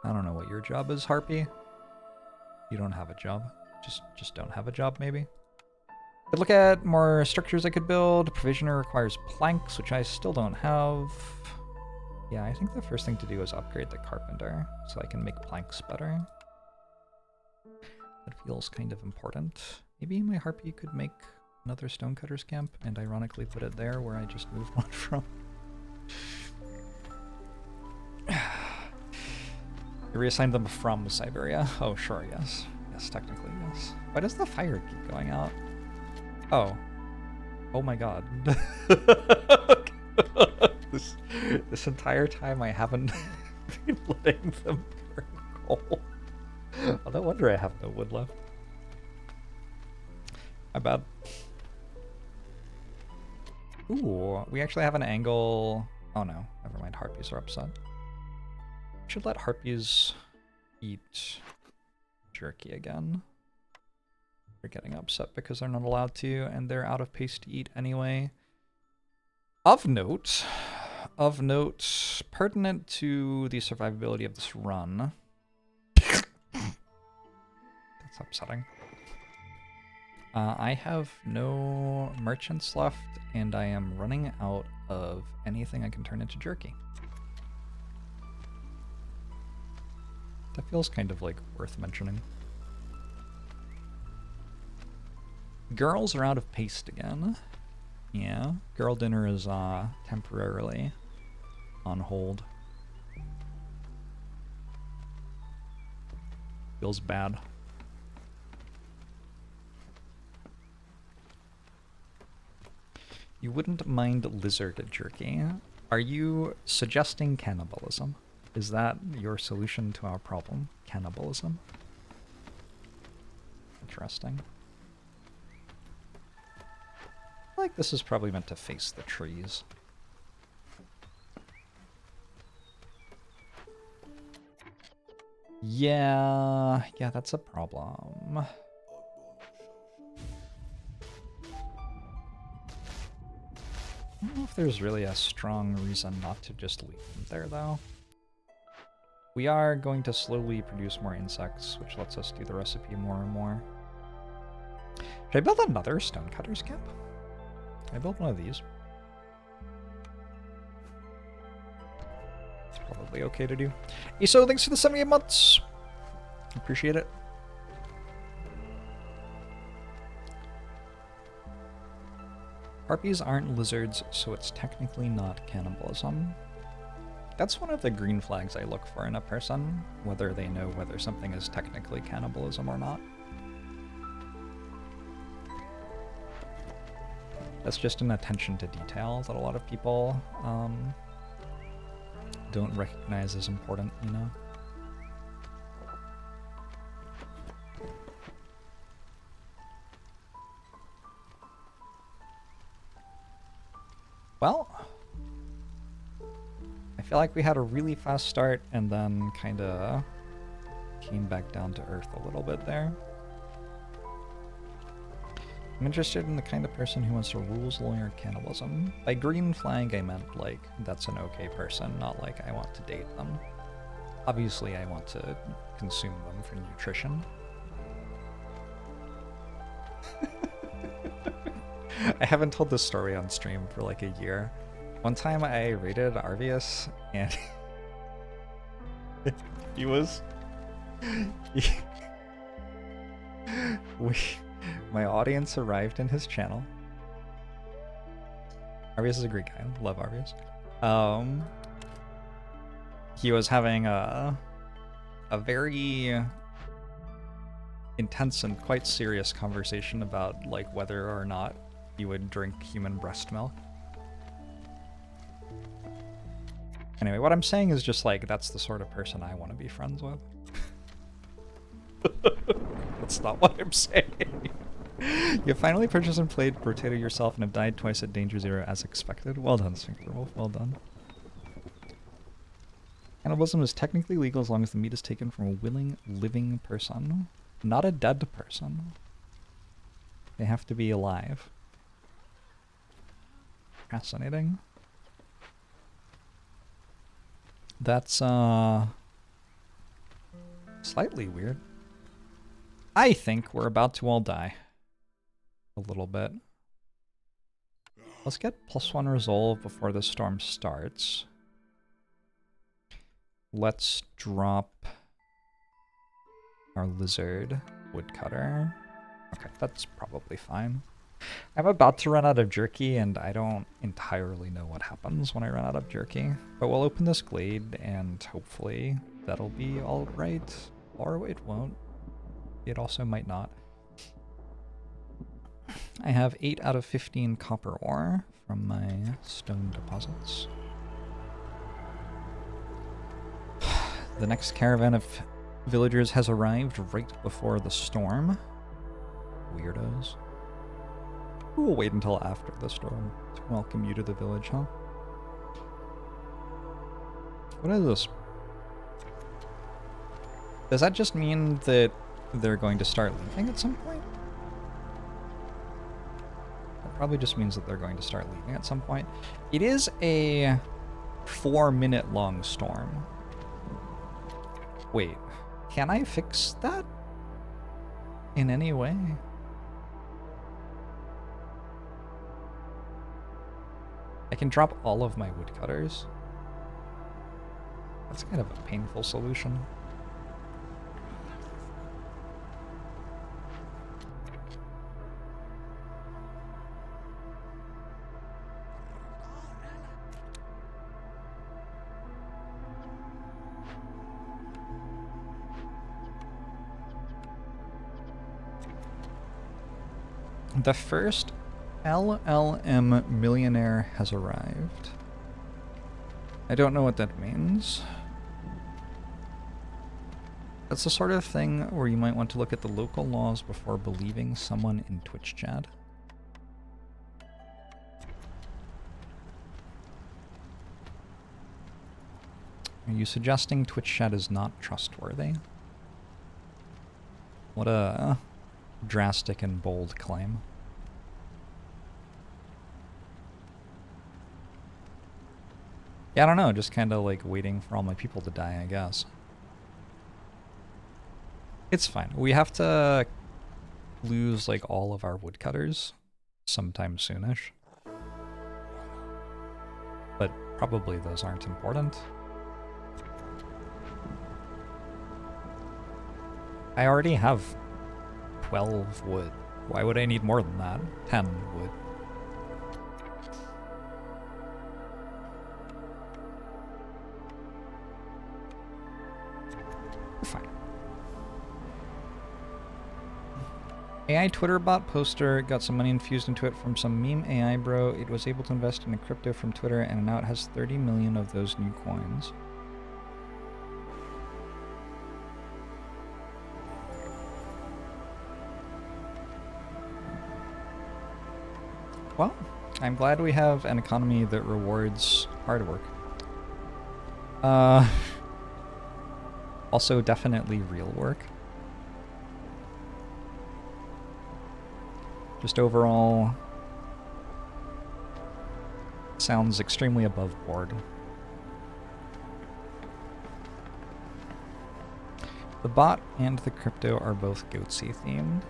I don't know what your job is, Harpy. You don't have a job. Just don't have a job, maybe? Could look at more structures I could build. Provisioner requires planks, which I still don't have. Yeah, I think the first thing to do is upgrade the carpenter, so I can make planks better. That feels kind of important. Maybe my Harpy could make another stonecutter's camp, and ironically put it there where I just moved one from. You reassigned them from Siberia? Oh, sure, yes. Yes, technically, yes. Why does the fire keep going out? Oh. Oh my god. this entire time I haven't been letting them burn coal. Oh, no wonder I have no wood left. My bad. Ooh, we actually have an angle. Oh no, never mind. Harpies are upset. We should let harpies eat jerky again. They're getting upset because they're not allowed to, and they're out of pace to eat anyway. Of note, pertinent to the survivability of this run. That's upsetting. I have no merchants left, and I am running out of anything I can turn into jerky. That feels kind of like worth mentioning. Girls are out of paste again. Yeah, girl dinner is temporarily on hold. Feels bad. You wouldn't mind lizard jerky. Are you suggesting cannibalism? Is that your solution to our problem? Cannibalism? Interesting. I feel like this is probably meant to face the trees. Yeah, that's a problem. I don't know if there's really a strong reason not to just leave them there, though. We are going to slowly produce more insects, which lets us do the recipe more and more. Should I build another stonecutter's camp? Can I build one of these? It's probably okay to do. Hey, so thanks for the 78 months. Appreciate it. Harpies aren't lizards, so it's technically not cannibalism. That's one of the green flags I look for in a person, whether they know whether something is technically cannibalism or not. That's just an attention to detail that a lot of people don't recognize as important, you know? Well, I feel like we had a really fast start and then kind of came back down to earth a little bit there. I'm interested in the kind of person who wants to rules lawyer cannibalism. By green flag, I meant like that's an okay person, not like I want to date them. Obviously, I want to consume them for nutrition. I haven't told this story on stream for like a year. One time I raided Arvius and he was... my audience arrived in his channel. Arvius is a great guy. Love Arvius. He was having a very intense and quite serious conversation about like whether or not he would drink human breast milk. Anyway, what I'm saying is just like that's the sort of person I want to be friends with. That's not what I'm saying. You finally purchased and played Potato yourself and have died twice at Danger Zero as expected. Well done, Sphincter Wolf. Well done. Cannibalism is technically legal as long as the meat is taken from a willing, living person. Not a dead person. They have to be alive. Fascinating. That's, slightly weird. I think we're about to all die. A little bit. Let's get +1 resolve before the storm starts. Let's drop our lizard woodcutter. Okay, that's probably fine. I'm about to run out of jerky, and I don't entirely know what happens when I run out of jerky. But we'll open this glade, and hopefully That'll be alright. Or it won't. It also might not. I have 8 out of 15 copper ore from my stone deposits. The next caravan of villagers has arrived right before the storm. Weirdos. We'll wait until after the storm to welcome you to the village, huh? What is this? Does that just mean that they're going to start leaving at some point? That probably just means that they're going to start leaving at some point. It is a 4-minute long storm. Wait, can I fix that in any way? I can drop all of my woodcutters. That's kind of a painful solution. The first LLM millionaire has arrived. I don't know what that means. That's the sort of thing where you might want to look at the local laws before believing someone in Twitch chat. Are you suggesting Twitch chat is not trustworthy? What a drastic and bold claim. Yeah, I don't know, just kind of like waiting for all my people to die, I guess. It's fine. We have to lose like all of our woodcutters sometime soonish. But probably those aren't important. I already have 12 wood. Why would I need more than that? 10 wood. We're fine. AI Twitter bot poster got some money infused into it from some meme AI bro. It was able to invest in a crypto from Twitter and now it has 30 million of those new coins. Well, I'm glad we have an economy that rewards hard work. Also definitely real work. Just overall, sounds extremely above board. The bot and the crypto are both goatsy themed.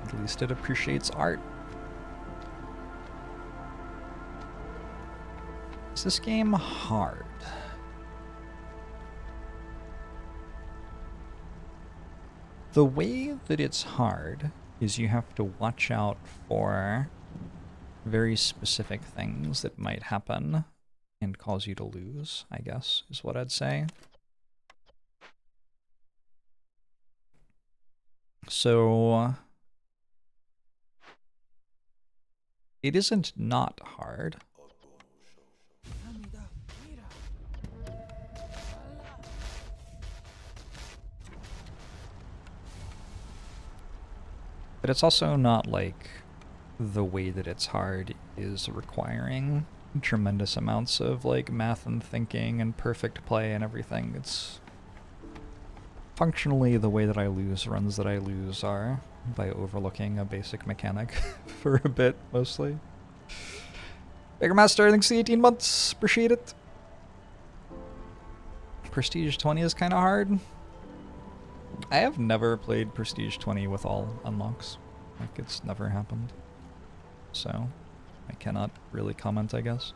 At least it appreciates art. Is this game hard? The way that it's hard is you have to watch out for very specific things that might happen and cause you to lose, I guess, is what I'd say. So it isn't not hard. But it's also not like the way that it's hard is requiring tremendous amounts of like math and thinking and perfect play and everything. It's functionally the way that I lose runs that I lose are by overlooking a basic mechanic for a bit, mostly. Bigger Master, thanks to the 18 months. Appreciate it. Prestige 20 is kind of hard. I have never played Prestige 20 with all unlocks. Like, it's never happened. So, I cannot really comment, I guess.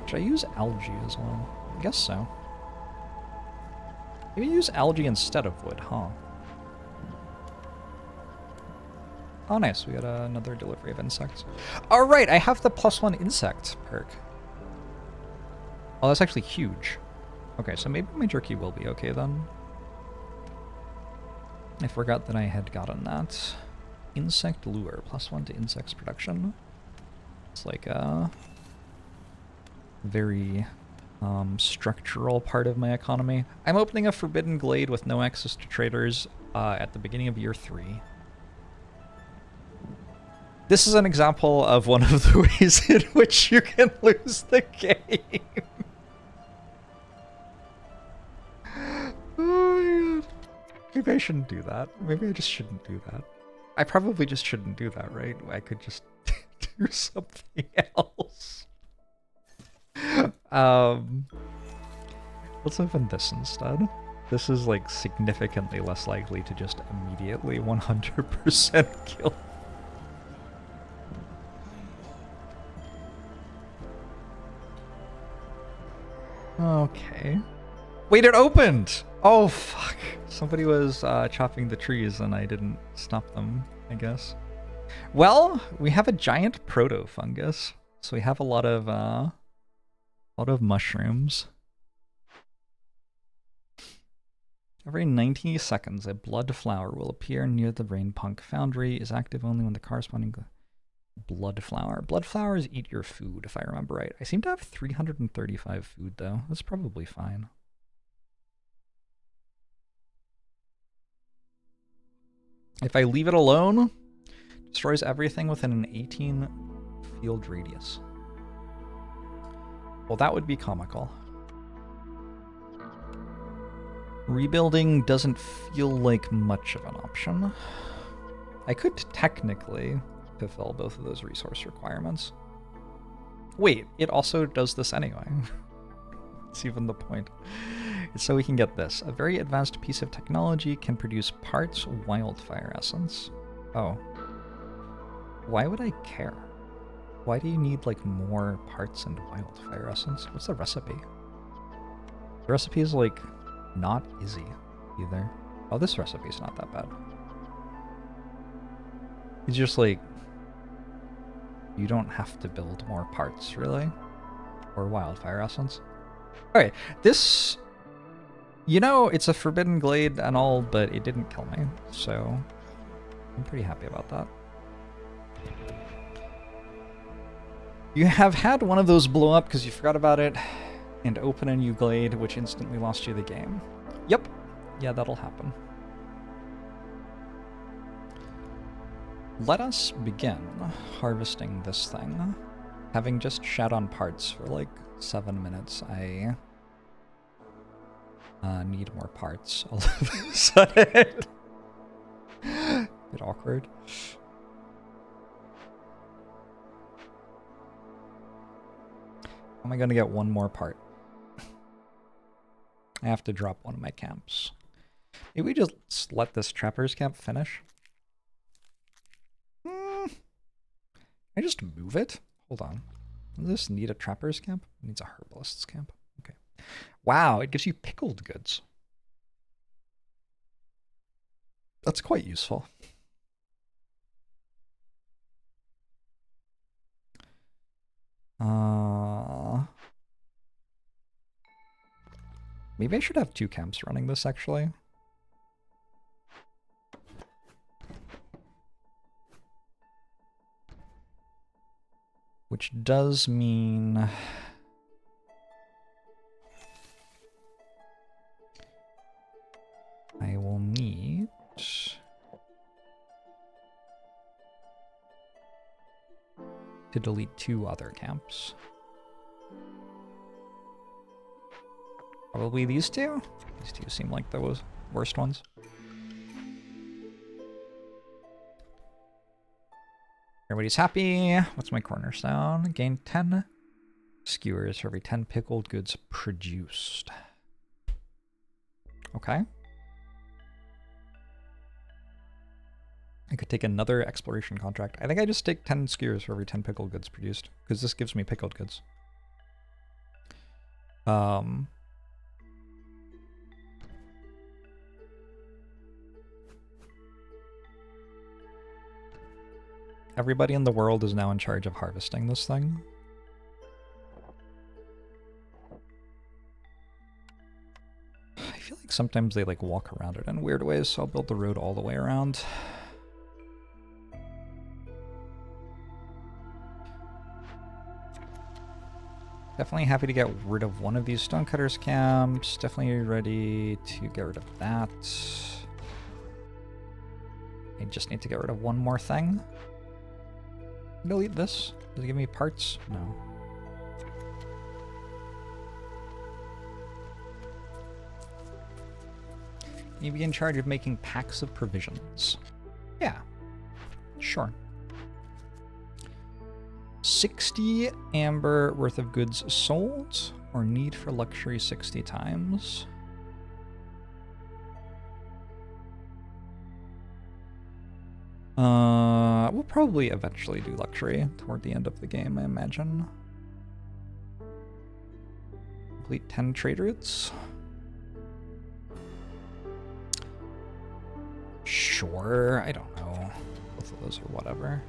Should I use algae as well? I guess so. Maybe use algae instead of wood, huh? Oh, nice. We got another delivery of insects. All right, I have the +1 insect perk. Oh, that's actually huge. Okay, so maybe my jerky will be okay then. I forgot that I had gotten that. Insect lure, +1 to insects production. It's like a very structural part of my economy. I'm opening a forbidden glade with no access to traders at the beginning of year 3. This is an example of one of the ways in which you can lose the game. Oh my god. Maybe I shouldn't do that. Maybe I just shouldn't do that. I probably just shouldn't do that, right? I could just do something else. Let's open this instead. This is like significantly less likely to just immediately 100% kill. Okay. Wait, it opened! Oh, fuck. Somebody was chopping the trees and I didn't stop them, I guess. Well, we have a giant proto-fungus. So we have a lot of mushrooms. Every 90 seconds, a blood flower will appear near the rainpunk foundry. Is active only when the corresponding blood flower. Blood flowers eat your food, if I remember right. I seem to have 335 food, though. That's probably fine. If I leave it alone, it destroys everything within an 18 field radius. Well, that would be comical. Rebuilding doesn't feel like much of an option. I could technically fulfill both of those resource requirements. Wait, it also does this anyway. It's even the point. It's so we can get this. A very advanced piece of technology can produce parts wildfire essence. Oh. Why would I care? Why do you need, like, more parts and wildfire essence? What's the recipe? The recipe is, like, not easy either. Oh, this recipe's not that bad. It's just, like, you don't have to build more parts, really. Or wildfire essence. Okay, this... You know, it's a forbidden glade and all, but it didn't kill me, so I'm pretty happy about that. You have had one of those blow up because you forgot about it and open a new glade, which instantly lost you the game. Yep. Yeah, that'll happen. Let us begin harvesting this thing. Having just shat on parts for like 7 minutes, I need more parts all of a sudden. Bit awkward. How am I going to get one more part? I have to drop one of my camps. Maybe we just let this trapper's camp finish. I just move it? Hold on. Does this need a trapper's camp? It needs a herbalist's camp. Okay. Wow, it gives you pickled goods. That's quite useful. Maybe I should have 2 camps running this, actually. Which does mean... I will need... to delete 2 other camps. Probably these 2? These 2 seem like the worst ones. Everybody's happy. What's my cornerstone? Gain 10 skewers for every 10 pickled goods produced. Okay. I could take another exploration contract. I think I just take 10 skewers for every 10 pickled goods produced, because this gives me pickled goods. Everybody in the world is now in charge of harvesting this thing. sometimes they like walk around it in weird ways, so I'll build the road all the way around. Definitely happy to get rid of one of these stonecutters camps. Definitely ready to get rid of that. I just need to get rid of one more thing. Delete this. Does it give me parts? No. You be in charge of making packs of provisions. Yeah. Sure. 60 amber worth of goods sold, or need for luxury 60 times. We'll probably eventually do luxury toward the end of the game, I imagine. Complete 10 trade routes. Sure, I don't know. Both of those are whatever.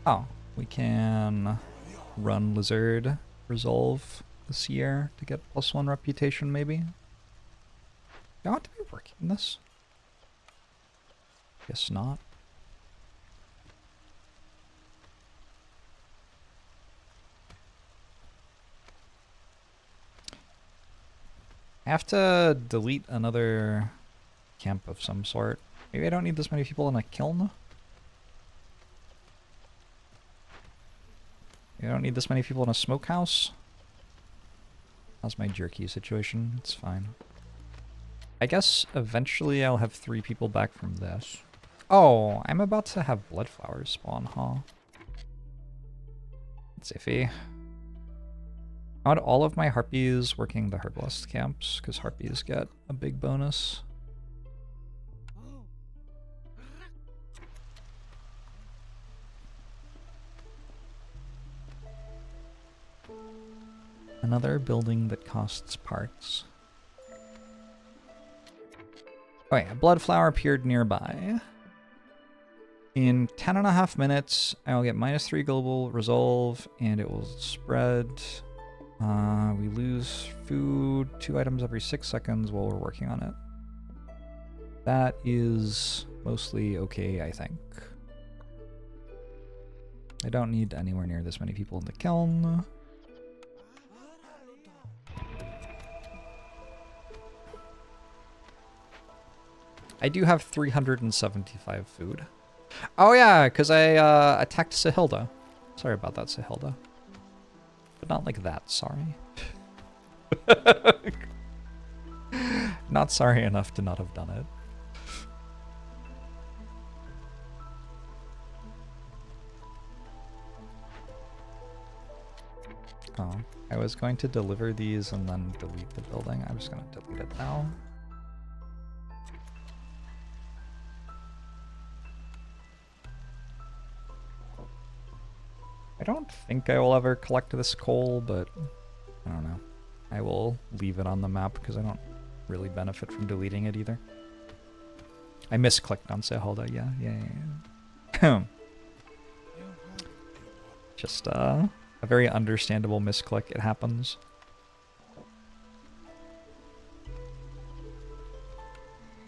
Oh, we can run Lizard, resolve this year to get +1 reputation, maybe? Do I want to be working this? Guess not. I have to delete another camp of some sort. Maybe I don't need this many people in a kiln? I don't need this many people in a smokehouse. How's my jerky situation? It's fine. I guess eventually I'll have 3 people back from this. Oh, I'm about to have blood flowers spawn, huh? That's iffy. I want all of my harpies working the herbalist camps, because harpies get a big bonus. Another building that costs parts. Oh yeah, blood flower appeared nearby. In 10.5 minutes, I will get -3 global resolve, and it will spread. We lose food, 2 items every 6 seconds while we're working on it. That is mostly okay, I think. I don't need anywhere near this many people in the kiln. I do have 375 food. Oh yeah, because I attacked Sahilda. Sorry about that, Sahilda. But not like that, sorry. Not sorry enough to not have done it. Oh, I was going to deliver these and then delete the building. I'm just going to delete it now. I don't think I will ever collect this coal, but I don't know. I will leave it on the map because I don't really benefit from deleting it either. I misclicked on Sahilda, yeah. Just a very understandable misclick, it happens.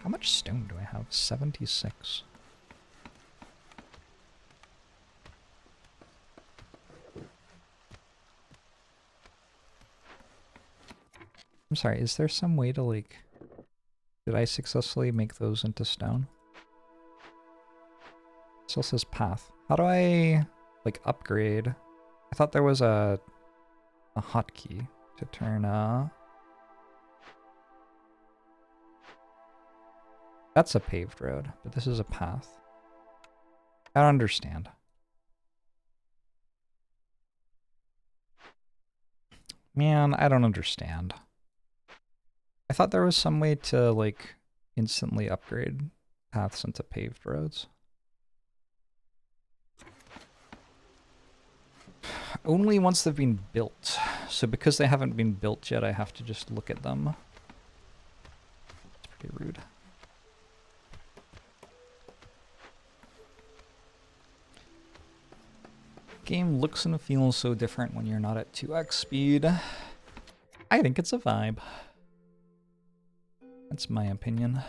How much stone do I have? 76. I'm sorry, is there some way to, like... Did I successfully make those into stone? It still says path. How do I, like, upgrade? I thought there was a hotkey to turn, That's a paved road, but this is a path. I don't understand. Man, I don't understand. I thought there was some way to, like, instantly upgrade paths into paved roads. Only once they've been built. So because they haven't been built yet, I have to just look at them. It's pretty rude. Game looks and feels so different when you're not at 2x speed. I think it's a vibe. That's my opinion.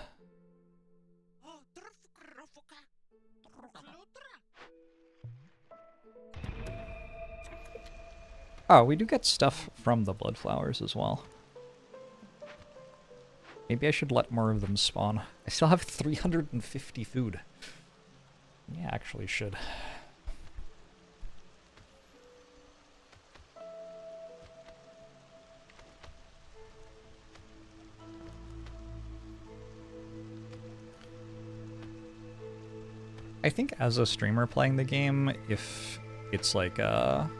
Oh, we do get stuff from the blood flowers as well. Maybe I should let more of them spawn. I still have 350 food. Yeah, actually should. I think as a streamer playing the game, if it's like a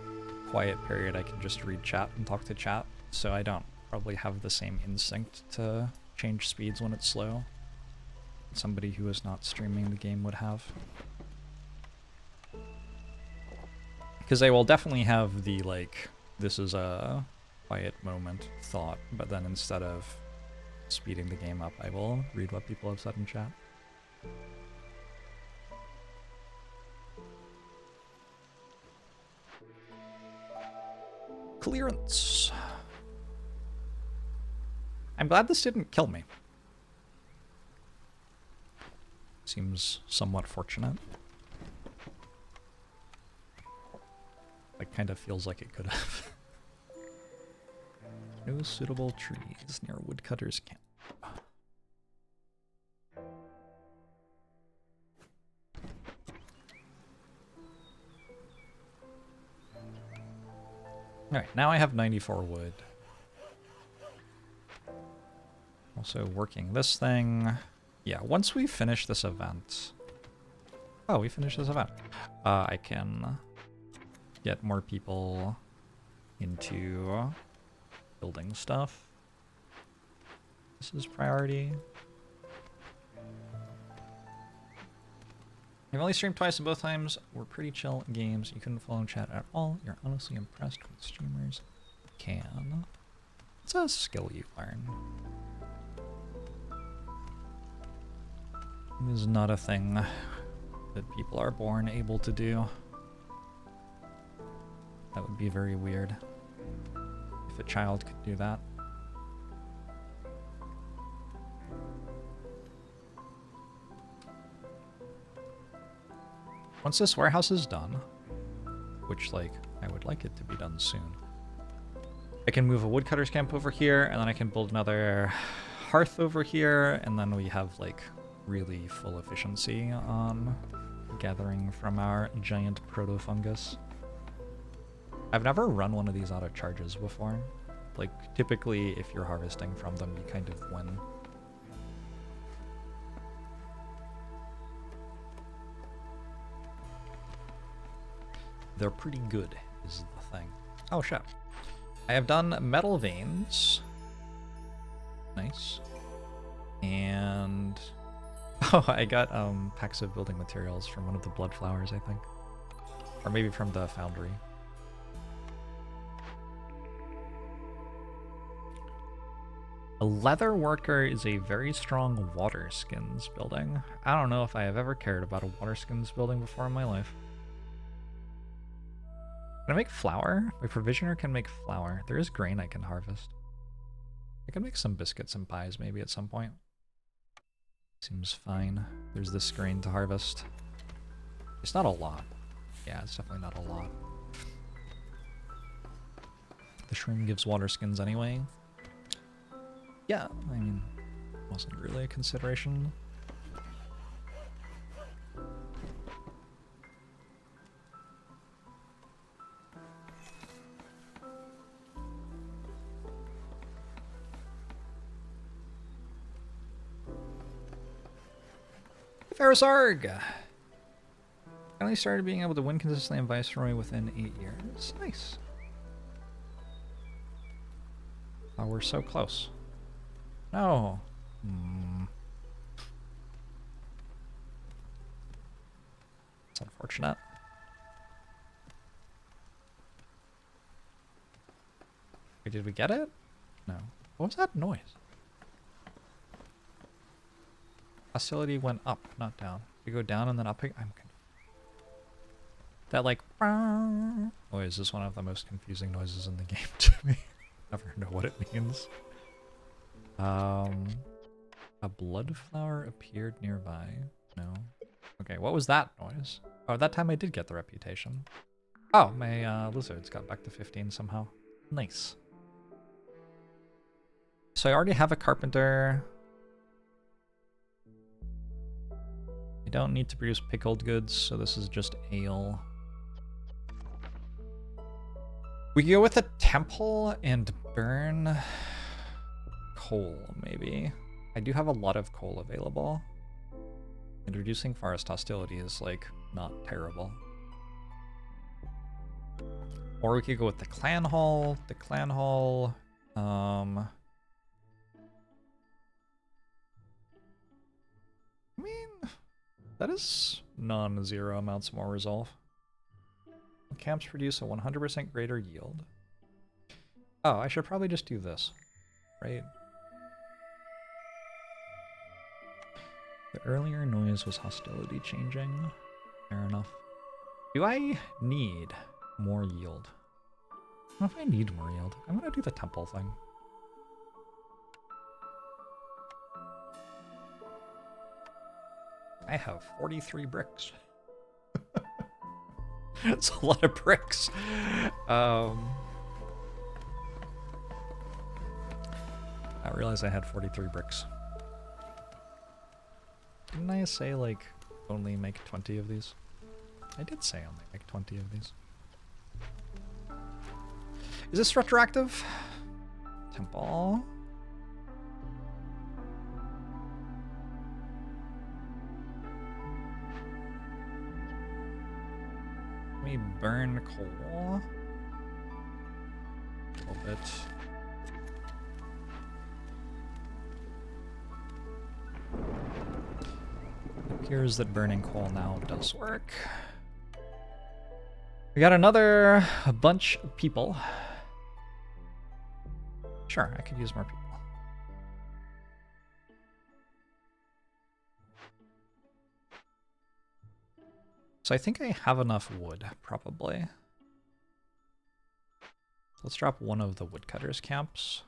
quiet period, I can just read chat and talk to chat, so I don't probably have the same instinct to change speeds when it's slow that somebody who is not streaming the game would have. Because I will definitely have the, like, this is a quiet moment thought, but then instead of speeding the game up, I will read what people have said in chat. Clearance. I'm glad this didn't kill me. Seems somewhat fortunate. Like, kind of feels like it could have. No suitable trees near woodcutter's camp. Alright, now I have 94 wood. Also working this thing. Yeah, once we finish this event... Oh, we finished this event. I can get more people into building stuff. This is priority. I've only streamed twice and both times were pretty chill games. You couldn't follow chat at all. You're honestly impressed with streamers can. It's a skill you learn. It is not a thing that people are born able to do. That would be very weird if a child could do that. Once this warehouse is done, which, like, I would like it to be done soon, I can move a woodcutter's camp over here, and then I can build another hearth over here, and then we have, like, really full efficiency on gathering from our giant proto-fungus. I've never run one of these auto charges before. Like, typically, if you're harvesting from them, you kind of win. They're pretty good, is the thing. Oh, shit. I have done metal veins. Nice. And... oh, I got packs of building materials from one of the blood flowers, I think. Or maybe from the foundry. A leather worker is a very strong water skins building. I don't know if I have ever cared about a water skins building before in my life. Can I make flour? My provisioner can make flour. There is grain I can harvest. I can make some biscuits and pies maybe at some point. Seems fine. There's this grain to harvest. It's not a lot. Yeah, it's definitely not a lot. The shroom gives water skins anyway. Yeah, I mean, wasn't really a consideration. Ferrisarg! Finally started being able to win consistently in Viceroy within 8 years. Nice. Oh, we're so close. No. It's unfortunate. Wait, did we get it? No. What was that noise? Hostility went up, not down. We go down and then up. I'm confused. That like noise is one of the most confusing noises in the game to me. Never know what it means. A blood flower appeared nearby. No. Okay, what was that noise? Oh, that time I did get the reputation. Oh, my lizards got back to 15 somehow. Nice. So I already have a carpenter. I don't need to produce pickled goods, so this is just ale. We can go with a temple and burn coal, maybe. I do have a lot of coal available. And reducing forest hostility is, like, not terrible. Or we could go with the clan hall. The clan hall, I mean, that is non-zero amounts more resolve. Camps produce a 100% greater yield. Oh, I should probably just do this, right? The earlier noise was hostility changing. Fair enough. Do I need more yield? I don't know if I need more yield. I'm gonna do the temple thing. I have 43 bricks. That's a lot of bricks. I realized I had 43 bricks. Didn't I say, like, only make 20 of these? I did say only make 20 of these. Is this retroactive? Temple. Let me burn coal. A little bit. It appears that burning coal now does work. We got another bunch of people. Sure, I could use more people. So I think I have enough wood, probably. Let's drop one of the woodcutters' camps.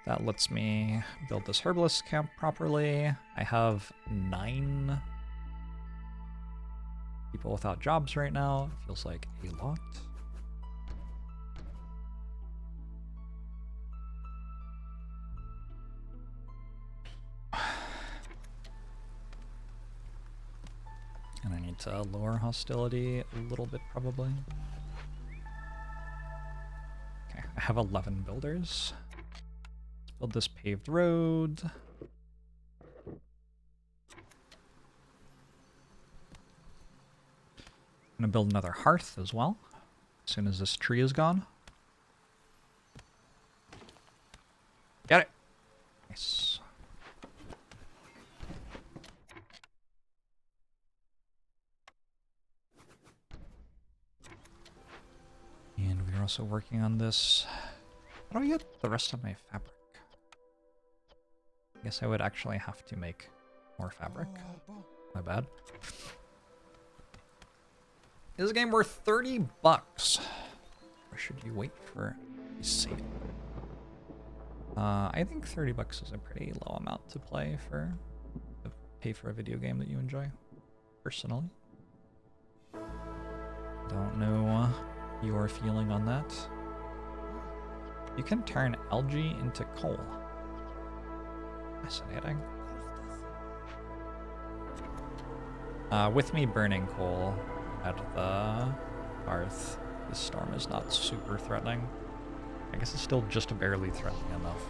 That lets me build this herbalist camp properly. I have 9 people without jobs right now. It feels like a lot. And I need to lower hostility a little bit, probably. Okay, I have 11 builders. Let's build this paved road. I'm gonna build another hearth as well, as soon as this tree is gone. Got it. Nice. And we're also working on this. How do I get the rest of my fabric? I guess I would actually have to make more fabric. My bad. Is this game worth 30 bucks? Or should you wait for a sale? I think 30 bucks is a pretty low amount to play for, to pay for a video game that you enjoy, personally. Don't know your feeling on that. You can turn algae into coal. Fascinating. With me burning coal at the hearth, this storm is not super threatening. I guess it's still just barely threatening enough.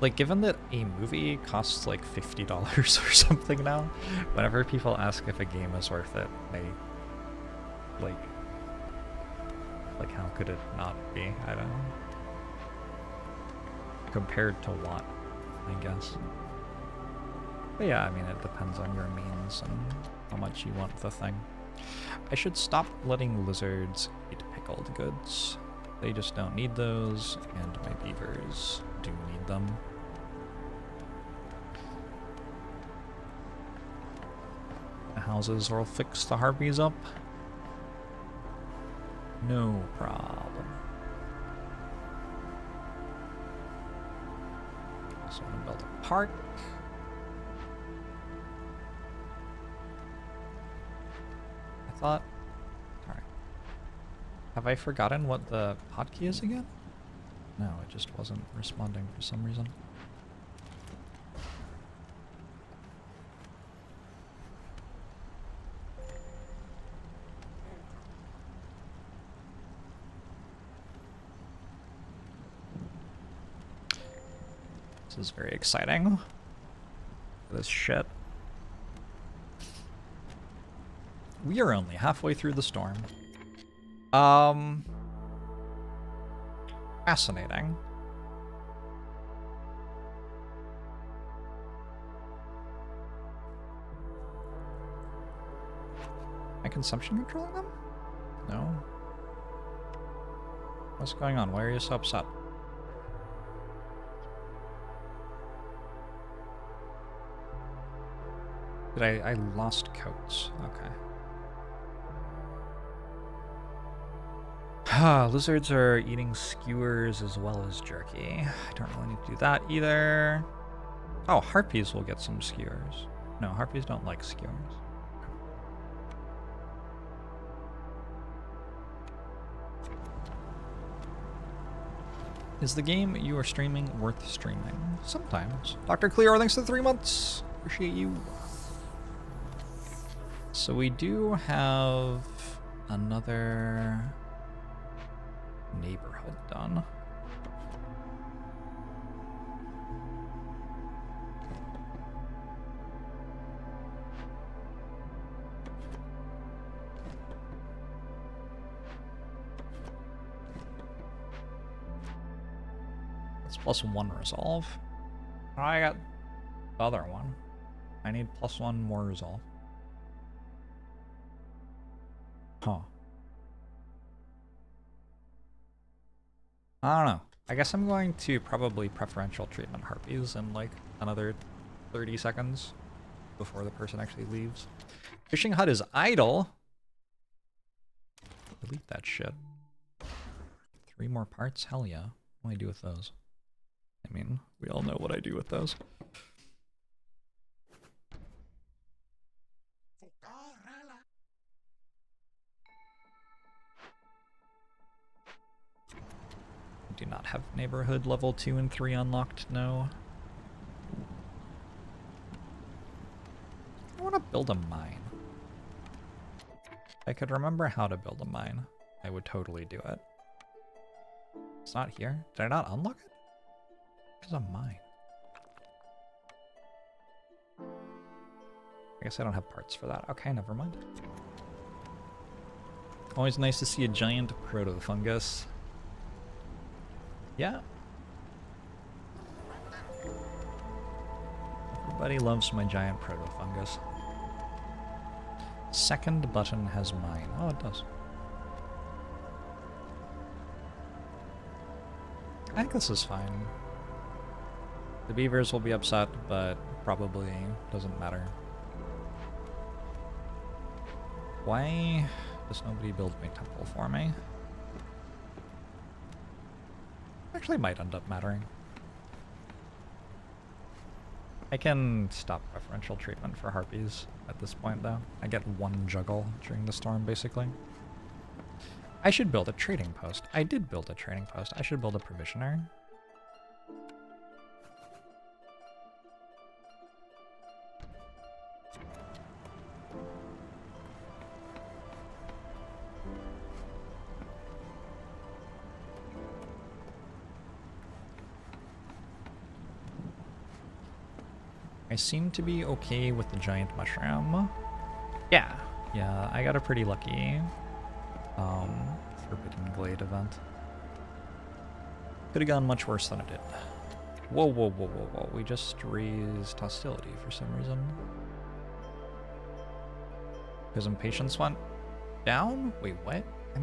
Like, given that a movie costs like $50 or something now, whenever people ask if a game is worth it, they, like how could it not be? I don't know. compared to what, I guess. But yeah, I mean, it depends on your means and how much you want the thing. I should stop letting lizards eat pickled goods. They just don't need those, and my beavers do need them. The houses will fix the harpies up. No problem. Also want to build a park. I thought... Alright. Have I forgotten what the hotkey is again? No, it just wasn't responding for some reason. This is very exciting. This shit. We are only halfway through the storm. Fascinating. Am I consumption controlling them? No. What's going on? Why are you so upset? I lost coats. Okay. Lizards are eating skewers as well as jerky. I don't really need to do that either. Oh, harpies will get some skewers. No, harpies don't like skewers. Is the game you are streaming worth streaming? Sometimes. Dr. Clear, thanks for the 3 months. Appreciate you. So we do have another neighborhood done. That's +1 resolve. Oh, I got the other one. I need +1 more resolve. Huh. I don't know. I guess I'm going to probably preferential treatment harpies in like another 30 seconds before the person actually leaves. Fishing hut is idle. Delete that shit. 3 more parts? Hell yeah. What do I do with those? I mean, we all know what I do with those. Do not have neighborhood level 2 and 3 unlocked, no. I want to build a mine. If I could remember how to build a mine, I would totally do it. It's not here. Did I not unlock it? There's a mine. I guess I don't have parts for that. Okay, never mind. Always nice to see a giant proto-fungus. Yeah. Everybody loves my giant proto-fungus. Second button has mine. Oh, it does. I think this is fine. The beavers will be upset, but probably doesn't matter. Why does nobody build my temple for me? Actually might end up mattering. I can stop preferential treatment for harpies at this point though. I get 1 juggle during the storm basically. I should build a trading post. I did build a trading post. I should build a provisioner. I seem to be okay with the giant mushroom. Yeah, I got a pretty lucky Forbidden Glade event. Could have gone much worse than it did. Whoa, whoa, whoa, whoa, whoa. We just raised hostility for some reason. Because impatience went down? Wait, what? I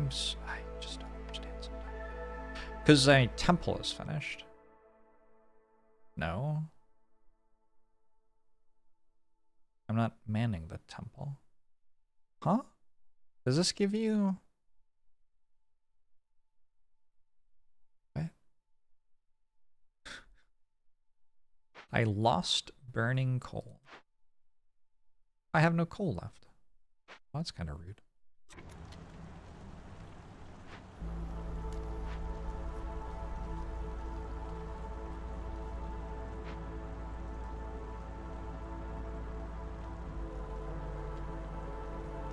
just don't understand sometimes. Because a temple is finished. No. I'm not manning the temple. Huh? Does this give you... What? I lost burning coal. I have no coal left. Well, that's kind of rude.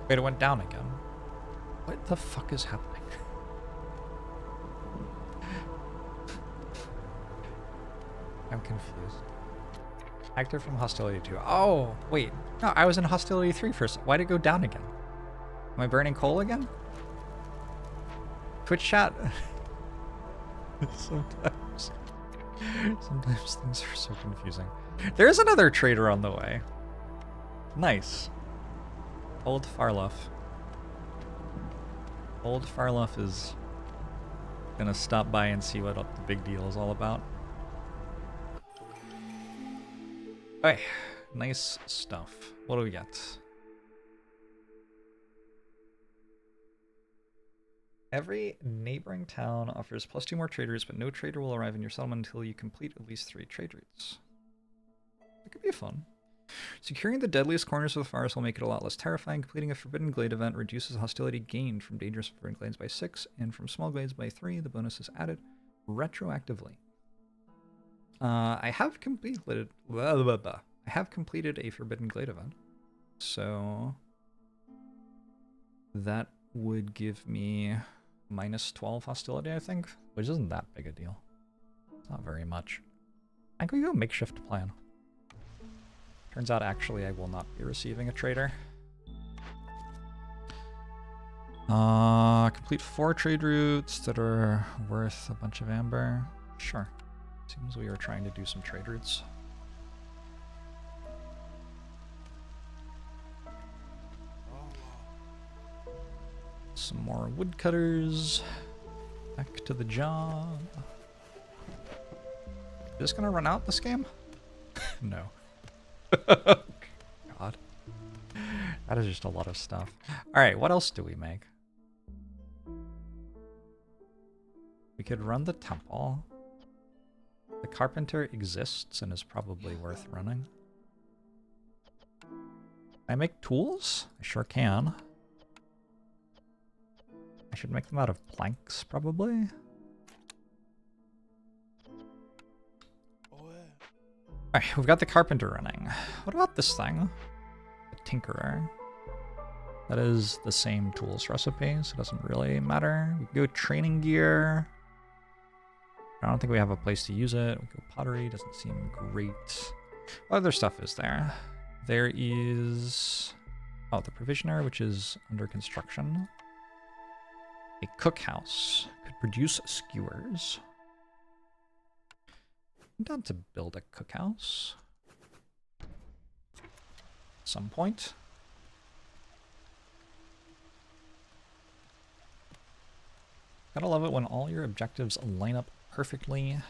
Wait, it went down again. What the fuck is happening? I'm confused. Active from hostility 2. Oh, wait. No, I was in hostility 3 first. Why'd it go down again? Am I burning coal again? Twitch chat. Sometimes things are so confusing. There's another trader on the way. Nice. Old Farluff. Old Farluff is gonna stop by and see what the big deal is all about. Okay, nice stuff. What do we get? Every neighboring town offers +2 more traders, but no trader will arrive in your settlement until you complete at least 3 trade routes. That could be fun. Securing the deadliest corners of the forest will make it a lot less terrifying. Completing a Forbidden Glade event reduces hostility gained from dangerous Forbidden Glades by 6 and from small glades by 3. The bonus is added retroactively. I have completed a Forbidden Glade event, so that would give me -12 hostility, I think, which isn't that big a deal. It's not very much. I think we go makeshift plan. Turns out, actually, I will not be receiving a trader. Complete 4 trade routes that are worth a bunch of amber. Sure. Seems we are trying to do some trade routes. Some more woodcutters. Back to the job. Is this gonna run out this game? No. God. That is just a lot of stuff. Alright, what else do we make? We could run the temple. The carpenter exists and is probably worth running. Can I make tools? I sure can. I should make them out of planks, probably. Alright, we've got the carpenter running. What about this thing? The tinkerer. That is the same tools recipe, so it doesn't really matter. We can go training gear. I don't think we have a place to use it. We go pottery, doesn't seem great. What other stuff is there? There is... oh, the provisioner, which is under construction. A cookhouse. Could produce skewers. I'm down to build a cookhouse. At some point. Gotta love it when all your objectives line up perfectly.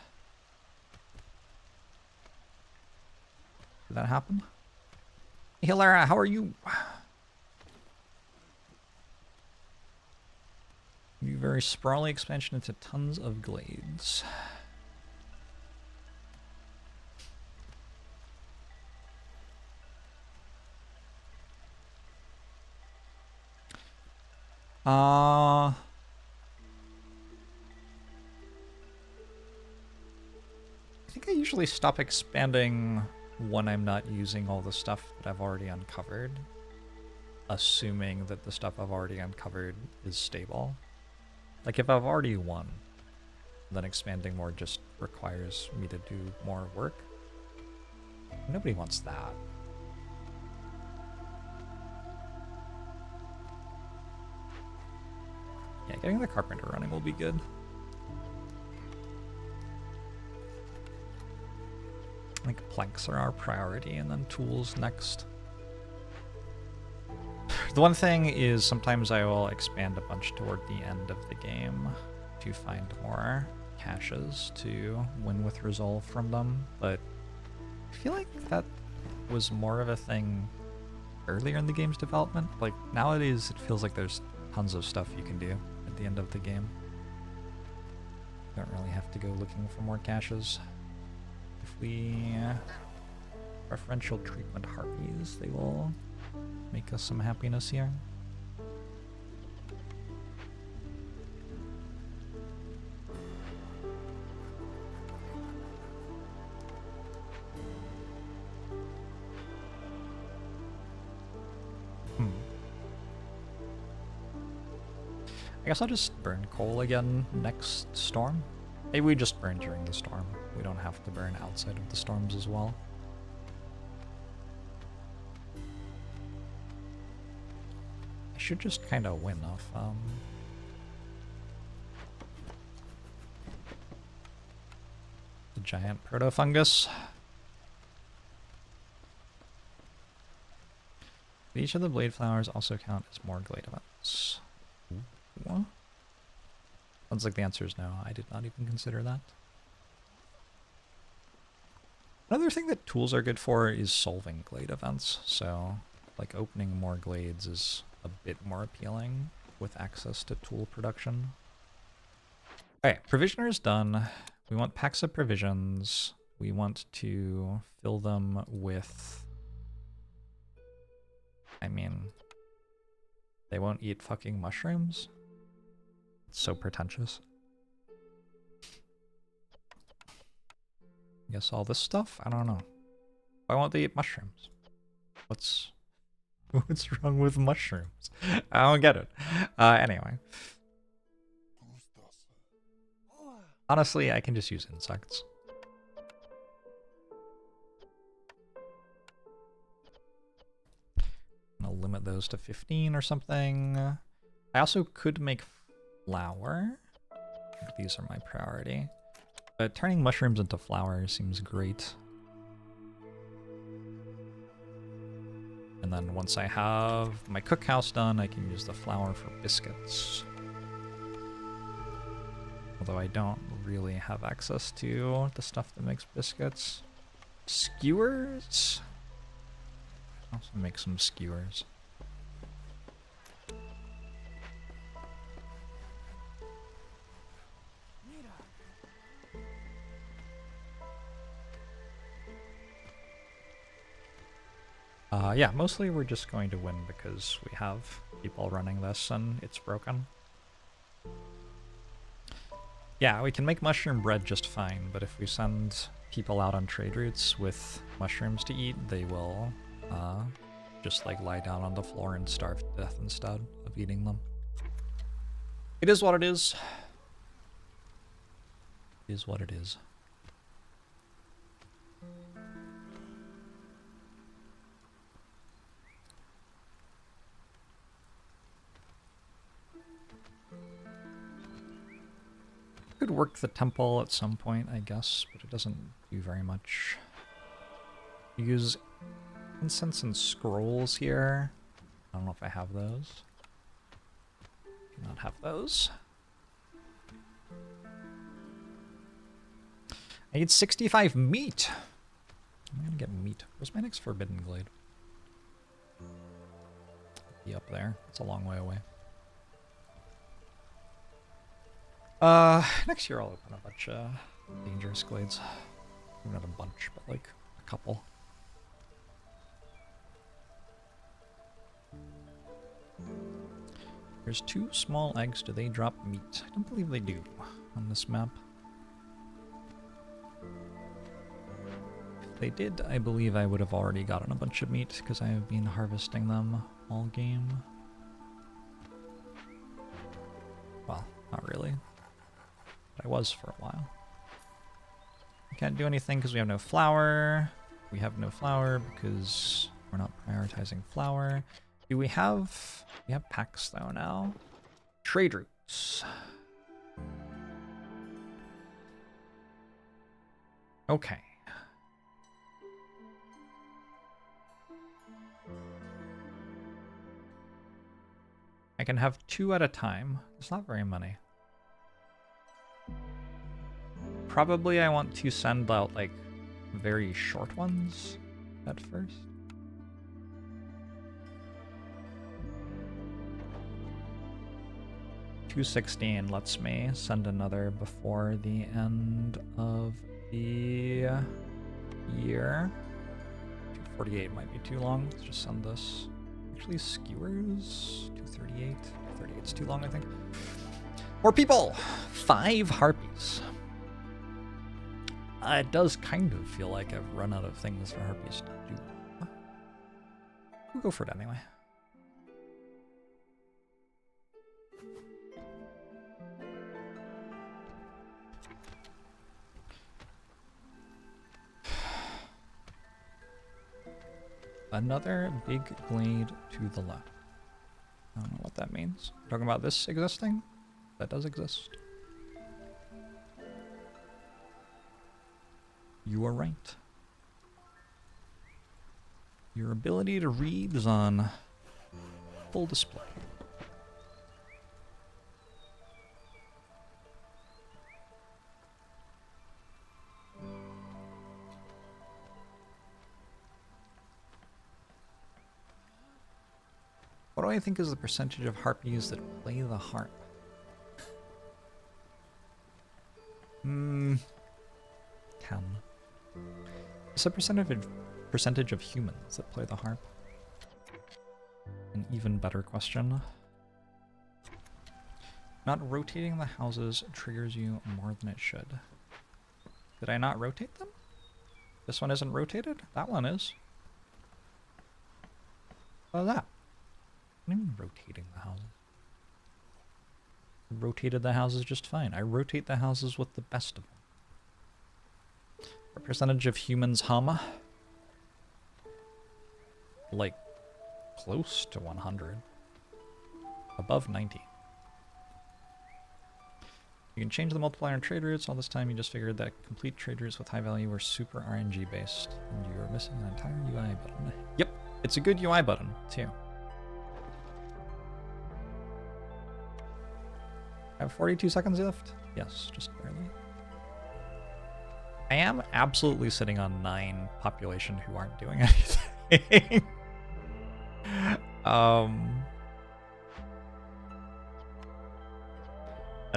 Did that happen? Hey Lara, how are you? Very sprawly expansion into tons of glades. I think I usually stop expanding when I'm not using all the stuff that I've already uncovered, assuming that the stuff I've already uncovered is stable. Like if I've already won, then expanding more just requires me to do more work. Nobody wants that. Yeah, getting the carpenter running will be good. I think planks are our priority, and then tools next. The one thing is sometimes I will expand a bunch toward the end of the game to find more caches to win with resolve from them, but I feel like that was more of a thing earlier in the game's development. Like, nowadays it feels like there's tons of stuff you can do at the end of the game. You don't really have to go looking for more caches. If we preferential treatment harpies, they will make us some happiness here. I guess I'll just burn coal again next storm. Maybe we just burn during the storm. We don't have to burn outside of the storms as well. I should just kind of win off the giant proto-fungus. Each of the blade flowers also count as more Glade events. What? Sounds like the answer is no. I did not even consider that. Another thing that tools are good for is solving Glade events. So, like, opening more Glades is a bit more appealing with access to tool production. Alright, provisioner is done. We want packs of provisions. We want to fill them with... I mean... They won't eat fucking mushrooms? It's so pretentious. I guess all this stuff? I don't know. Why won't they eat mushrooms? What's wrong with mushrooms? I don't get it. Anyway. Honestly, I can just use insects. I'll limit those to 15 or something. I also could make flour. I think these are my priority. But turning mushrooms into flour seems great. And then once I have my cookhouse done, I can use the flour for biscuits. Although I don't really have access to the stuff that makes biscuits. Skewers? I'll also make some skewers. Yeah, mostly we're just going to win because we have people running this and it's broken. Yeah, we can make mushroom bread just fine, but if we send people out on trade routes with mushrooms to eat, they will just like lie down on the floor and starve to death instead of eating them. It is what it is. It is what it is. Could work the temple at some point, I guess, but it doesn't do very much. Use incense and scrolls here. I don't know if I have those. Do not have those. I need 65 meat. I'm gonna get meat. Where's my next forbidden glade? Be up there. It's a long way away. Next year I'll open a bunch of dangerous glades. Not a bunch, but like a couple. There's 2 small eggs. Do they drop meat? I don't believe they do on this map. If they did, I believe I would have already gotten a bunch of meat because I have been harvesting them all game. Well, not really. But I was for a while. We can't do anything because we have no flour. We have no flour because we're not prioritizing flour. Do we have... We have packs though now. Trade routes. Okay. I can have 2 at a time. It's not very many. Probably I want to send out, like, very short ones at first. $216 lets me send another before the end of the year. 248 might be too long. Let's just send this. Actually, skewers. 238. 238 is too long, I think. More people! 5 harpies. It does kind of feel like I've run out of things for harpies to do. We'll go for it anyway. Another big glade to the left. I don't know what that means. Talking about this existing? That does exist. You are right. Your ability to read is on full display. What do I think is the percentage of harpies that play the harp? 10. It's a percentage of humans that play the harp. An even better question. Not rotating the houses triggers you more than it should. Did I not rotate them? This one isn't rotated? That one is. What is that? I'm not even rotating the houses. I rotated the houses just fine. I rotate the houses with the best of them. What percentage of humans hum? Like, close to 100. Above 90. You can change the multiplier in trade routes. All this time you just figured that complete trade routes with high value were super RNG based. And you're missing an entire UI button. Yep, it's a good UI button, too. I have 42 seconds left? Yes, just barely. I am absolutely sitting on 9 population who aren't doing anything. That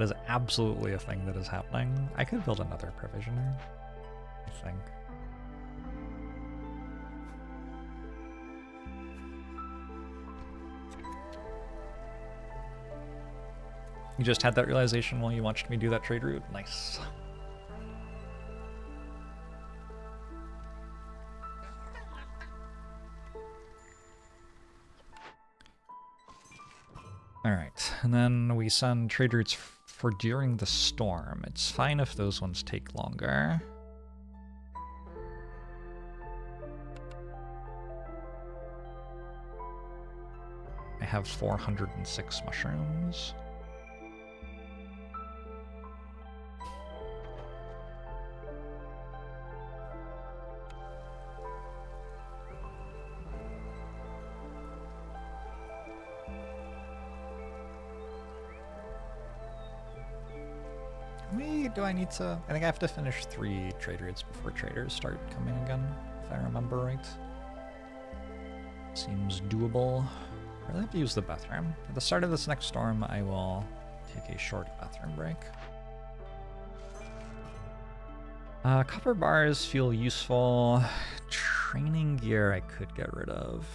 is absolutely a thing that is happening. I could build another provisioner, I think. You just had that realization while you watched me do that trade route? Nice. Alright, and then we send trade routes for during the storm. It's fine if those ones take longer. I have 406 mushrooms. Do I need to? I think I have to finish 3 trade routes before traders start coming again, if I remember right. Seems doable. I really have to use the bathroom. At the start of this next storm, I will take a short bathroom break. Copper bars feel useful. Training gear I could get rid of.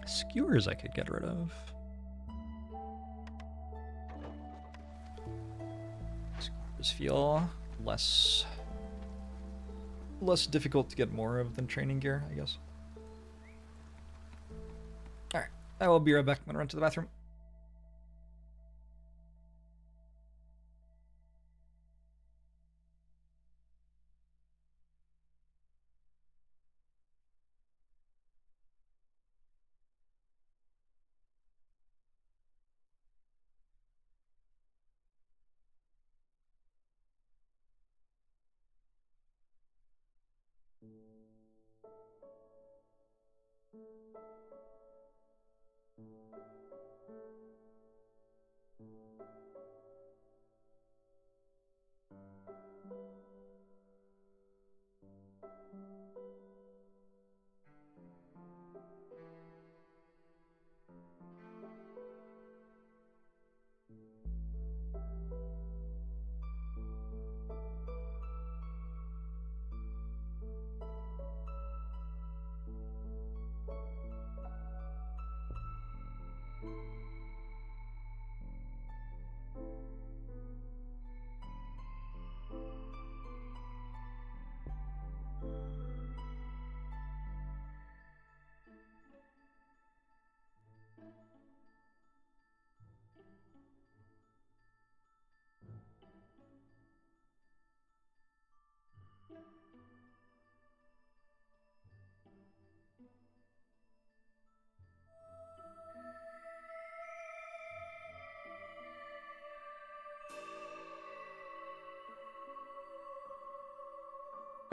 Skewers I could get rid of. Feel less difficult to get more of than training gear, I guess. Alright, I will be right back. I'm gonna run to the bathroom.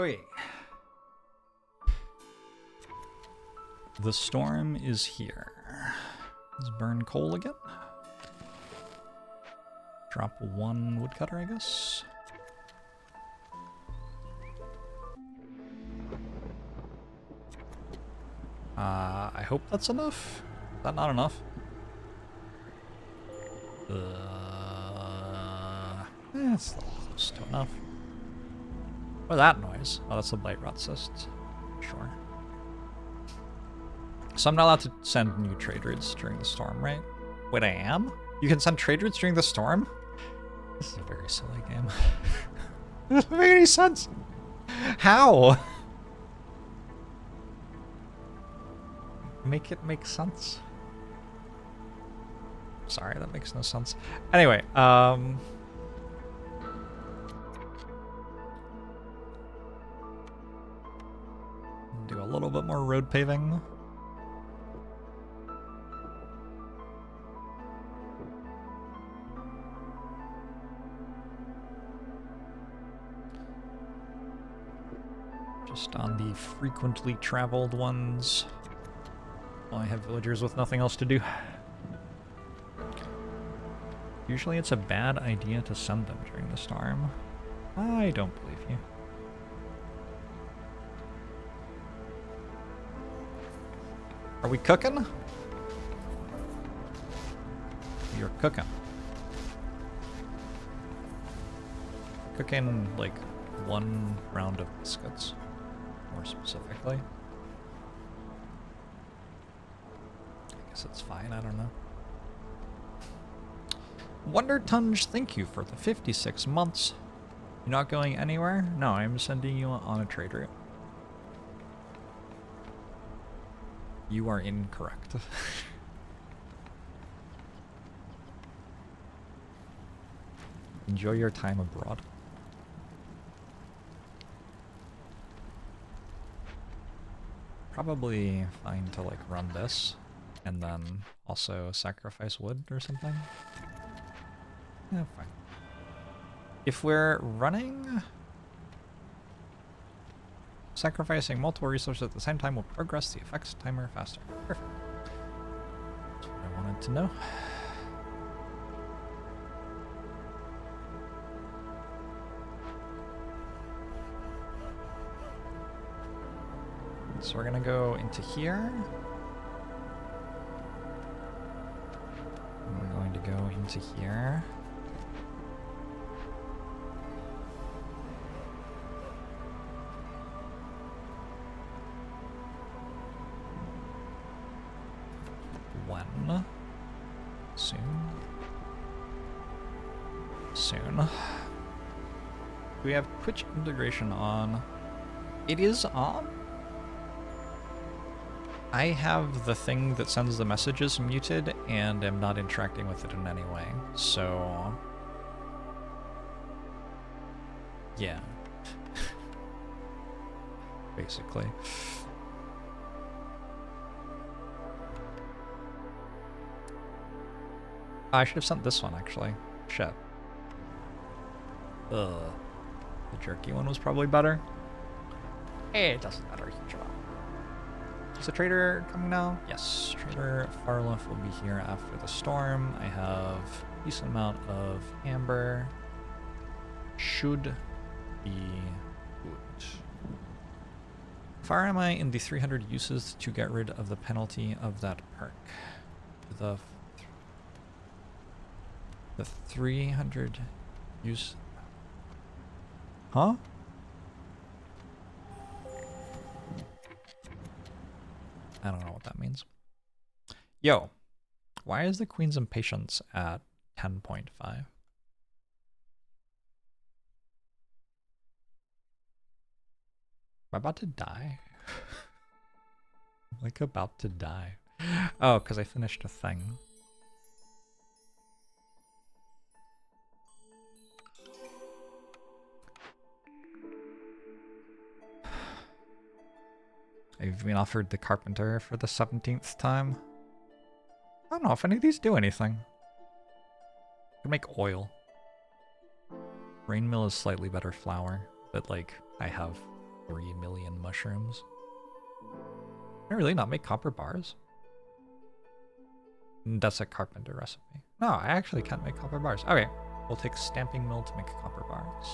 Okay. The storm is here. Let's burn coal again. Drop one woodcutter, I guess. I hope that's enough. Is that not enough? It's close to enough. What is that noise? Oh, that's the Blightrot cyst. Sure. So I'm not allowed to send new trade routes during the storm, right? Wait, I am? You can send trade routes during the storm? This is a very silly game. It doesn't make any sense. How? Make it make sense. Sorry, that makes no sense. Anyway, do a little bit more road paving. Just on the frequently traveled ones. Well, I have villagers with nothing else to do. Usually it's a bad idea to send them during the storm. I don't believe you. Are we cooking? You're cooking. Cooking like one round of biscuits, more specifically. I guess it's fine, I don't know. Wonder Tunge, thank you for the 56 months. You're not going anywhere? No, I'm sending you on a trade route. You are incorrect. Enjoy your time abroad. Probably fine to like run this and then also sacrifice wood or something. Yeah, fine. If we're running, sacrificing multiple resources at the same time will progress the effects timer faster. Perfect. That's what I wanted to know. So we're gonna go into here. And we're going to go into here. When? Soon. Soon. Do we have Twitch integration on? It is on? I have the thing that sends the messages muted and am not interacting with it in any way, so... yeah. Basically. I should have sent this one, actually. Shit. Ugh. The jerky one was probably better. It doesn't matter a huge amount. Is the trader coming now? Yes, Trader Farloff will be here after the storm. I have a decent amount of amber. Should be good. How far am I in the 300 uses to get rid of the penalty of that perk? The 300 use... Huh? I don't know what that means. Yo, why is the Queen's Impatience at 10.5? Am I about to die? I'm like about to die. Oh, because I finished a thing. I've been offered the carpenter for the 17th time. I don't know if any of these do anything. I can make oil. Rain mill is slightly better flour, but like I have 3 million mushrooms. Can I really not make copper bars? That's a carpenter recipe. No, I actually can't make copper bars. Okay, we'll take stamping mill to make copper bars.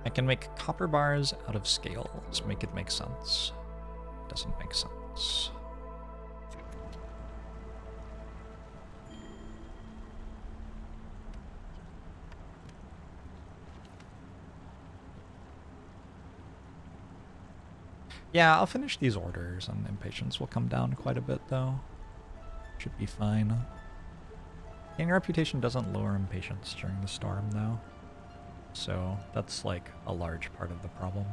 I can make copper bars out of scales. Make it make sense. Doesn't make sense. Yeah, I'll finish these orders and impatience will come down quite a bit though. Should be fine. Gain reputation doesn't lower impatience during the storm though. So that's like a large part of the problem.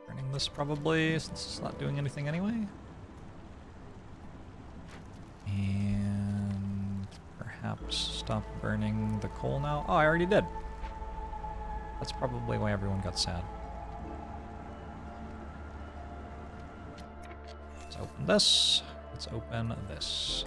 Burning this probably, since it's not doing anything anyway. And perhaps stop burning the coal now. Oh, I already did. That's probably why everyone got sad. Let's open this. Let's open this.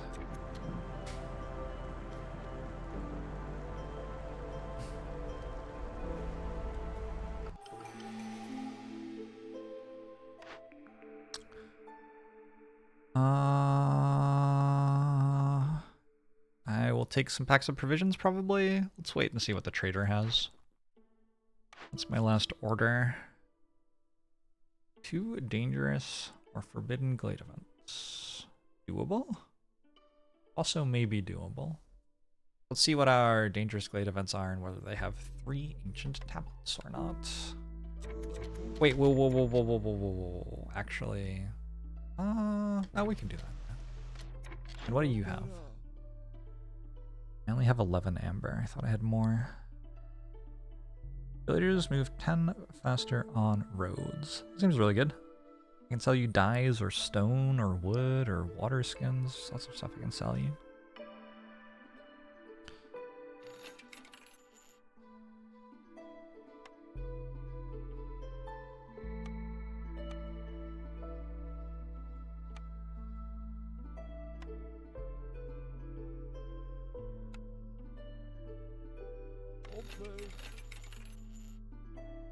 I will take some packs of provisions probably. Let's wait and see what the trader has. That's my last order. 2 dangerous or forbidden glade events. Doable? Also maybe doable. Let's see what our dangerous glade events are and whether they have 3 ancient tablets or not. Wait, whoa. Actually, no, we can do that. And what do you have? I only have 11 amber. I thought I had more. Villagers move 10 faster on roads. Seems really good. I can sell you dyes or stone or wood or water skins. Lots of stuff I can sell you.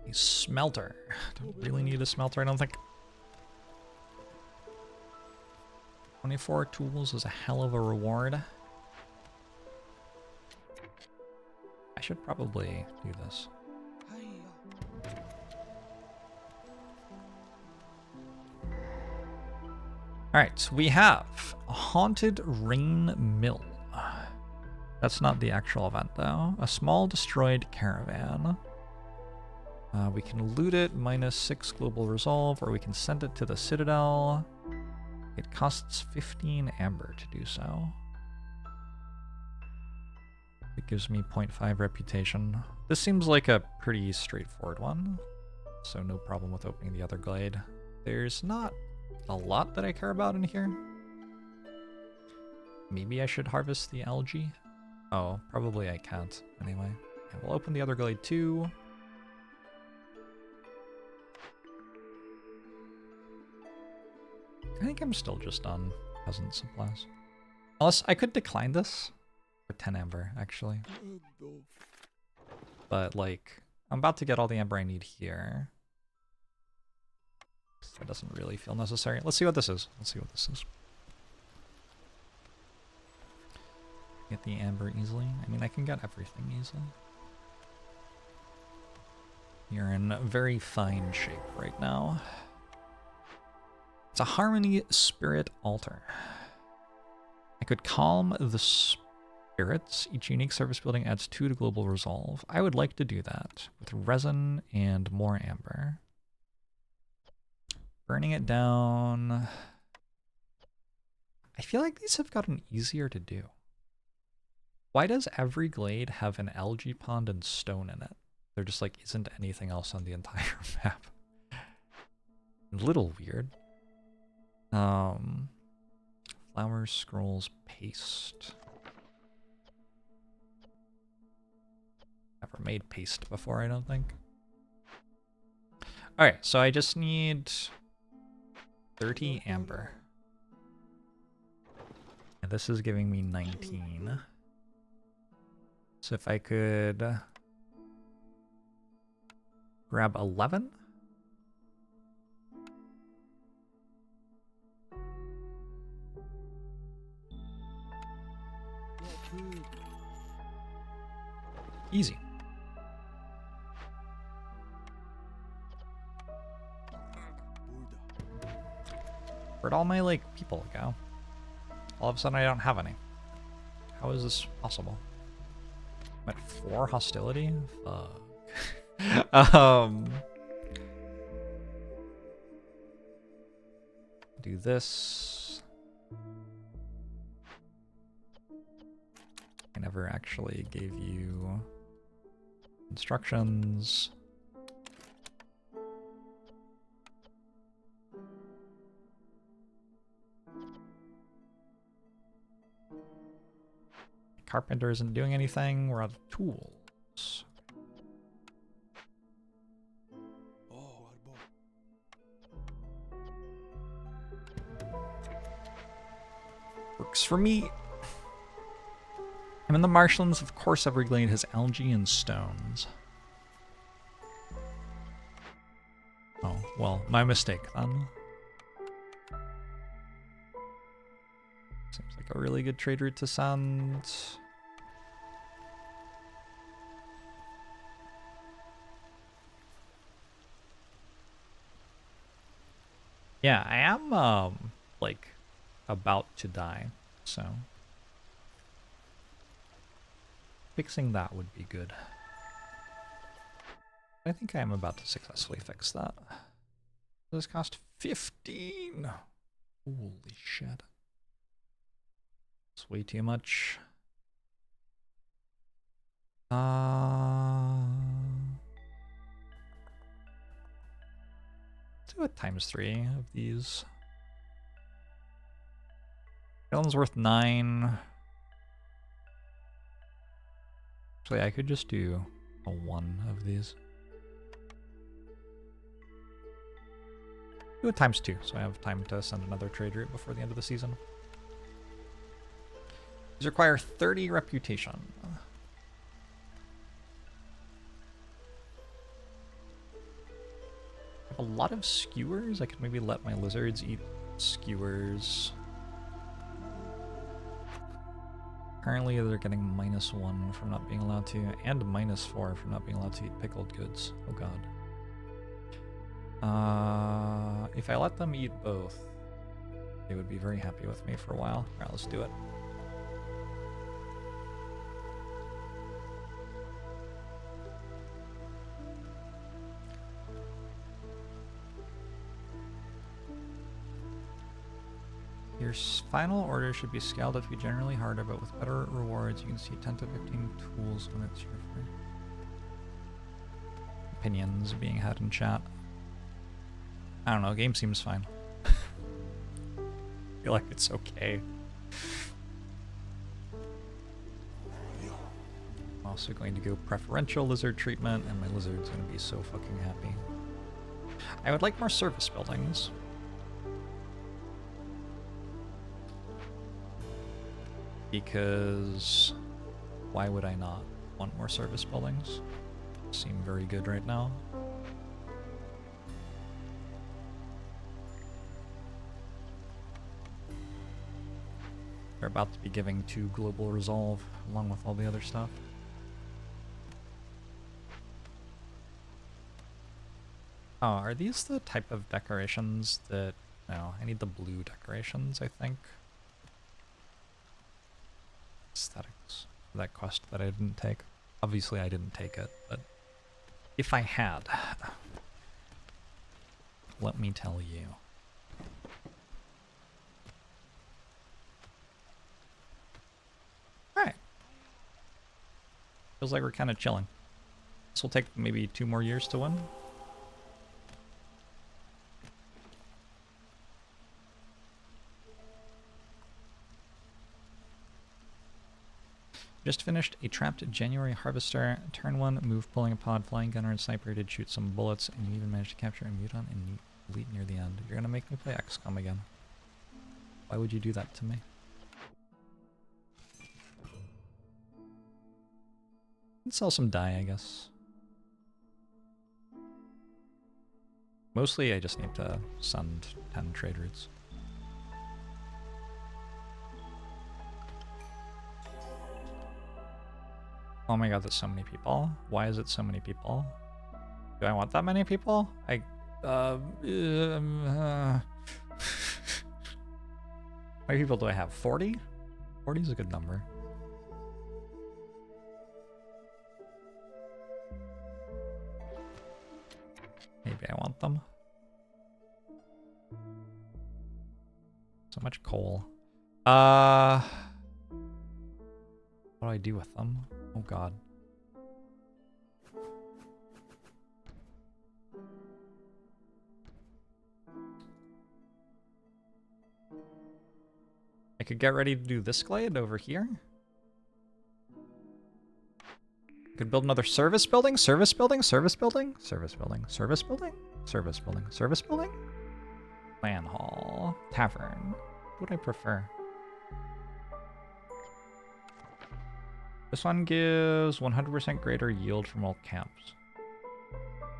A smelter. Don't really need a smelter, I don't think. 24 tools is a hell of a reward. I should probably do this. Alright, we have a haunted rain mill. That's not the actual event though. A small destroyed caravan. We can loot it, -6 global resolve, or we can send it to the Citadel. It costs 15 amber to do so. It gives me 0.5 reputation. This seems like a pretty straightforward one, so no problem with opening the other glade. There's not a lot that I care about in here. Maybe I should harvest the algae? Oh, probably I can't anyway. Yeah, we'll open the other glade too. think I'm still just on peasant supplies. Unless I could decline this for 10 amber, actually. But, like, I'm about to get all the amber I need here. So it doesn't really feel necessary. Let's see what this is. Let's see what this is. Get the amber easily. I mean, I can get everything easily. You're in very fine shape right now. It's a Harmony Spirit Altar. I could calm the spirits. Each unique service building adds 2 to global resolve. I would like to do that with resin and more amber. Burning it down. I feel like these have gotten easier to do. Why does every glade have an algae pond and stone in it? There just like isn't anything else on the entire map. A little weird. Flowers, scrolls, paste. Never made paste before, I don't think. Alright, so I just need 30 amber. And this is giving me 19. So if I could grab 11. Easy. Where'd all my, like, people go? All of a sudden I don't have any. How is this possible? I'm at 4 hostility? Fuck. Do this. I never actually gave you instructions. Carpenter isn't doing anything. We're out of tools. Works for me. I'm in the marshlands. Of course, every glade has algae and stones. Oh, well, my mistake then. Seems like a really good trade route to send. Yeah, I am, like, about to die, so fixing that would be good. I think I am about to successfully fix that. This cost 15. Holy shit. It's way too much. Let's do a ×3 of these. That one's worth 9. Actually, I could just do a 1 of these. Do a ×2, so I have time to send another trade route before the end of the season. These require 30 reputation. I have a lot of skewers. I could maybe let my lizards eat skewers. Currently, they're getting -1 from not being allowed to, and -4 from not being allowed to eat pickled goods. Oh god. If I let them eat both, they would be very happy with me for a while. Alright, let's do it. Your final order should be scaled up to be generally harder, but with better rewards, you can see 10 to 15 tools when it's your turn. Opinions being had in chat. I don't know, game seems fine. I feel like it's okay. I'm also going to go preferential lizard treatment, and my lizard's going to be so fucking happy. I would like more service buildings. because why would I not want more service buildings? Seem very good right now. They're about to be giving 2 global resolve along with all the other stuff. Oh, are these the type of decorations that... No, I need the blue decorations, I think. Aesthetics. That quest that I didn't take. Obviously I didn't take it, but if I had, let me tell you. Alright. Feels like we're kind of chilling. This will take maybe 2 more years to win. Just finished a trapped January harvester. Turn 1, move pulling a pod, flying gunner and sniper did shoot some bullets, and you even managed to capture a mutant and elite near the end. You're gonna make me play XCOM again. Why would you do that to me? Let's sell some dye, I guess. Mostly I just need to send 10 trade routes. Oh my god, that's so many people. Why is it so many people? Do I want that many people? How many people do I have? 40? 40 is a good number. Maybe I want them. So much coal. What do I do with them? Oh god. I could get ready to do this glade over here. Could build another service building, service building, service building, service building, service building, service building, service building. Clan hall, tavern. What would I prefer? This one gives 100% greater yield from all camps.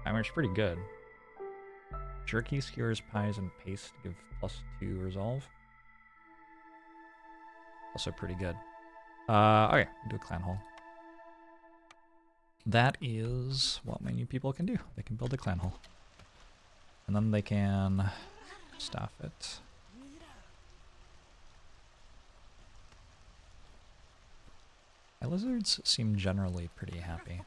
I mean, it's pretty good. Jerky, skewers, pies, and paste give +2 resolve. Also pretty good. Okay, do a clan hall. That is what my new people can do. They can build a clan hall. And then they can staff it. My lizards seem generally pretty happy.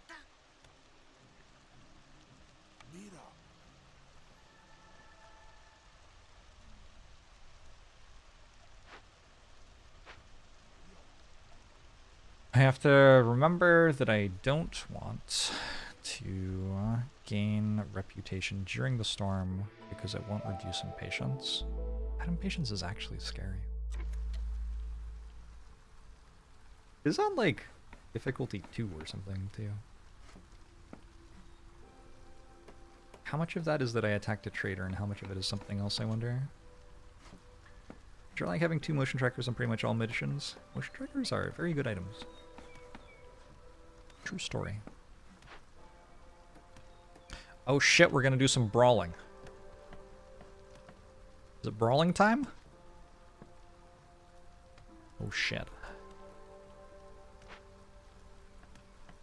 I have to remember that I don't want to gain reputation during the storm because it won't reduce impatience. That impatience is actually scary. Is that like difficulty 2 or something too? How much of that is that I attacked a trader and how much of it is something else, I wonder? Do you like having 2 motion trackers on pretty much all missions? Motion trackers are very good items. True story. Oh shit, we're gonna do some brawling. Is it brawling time? Oh shit.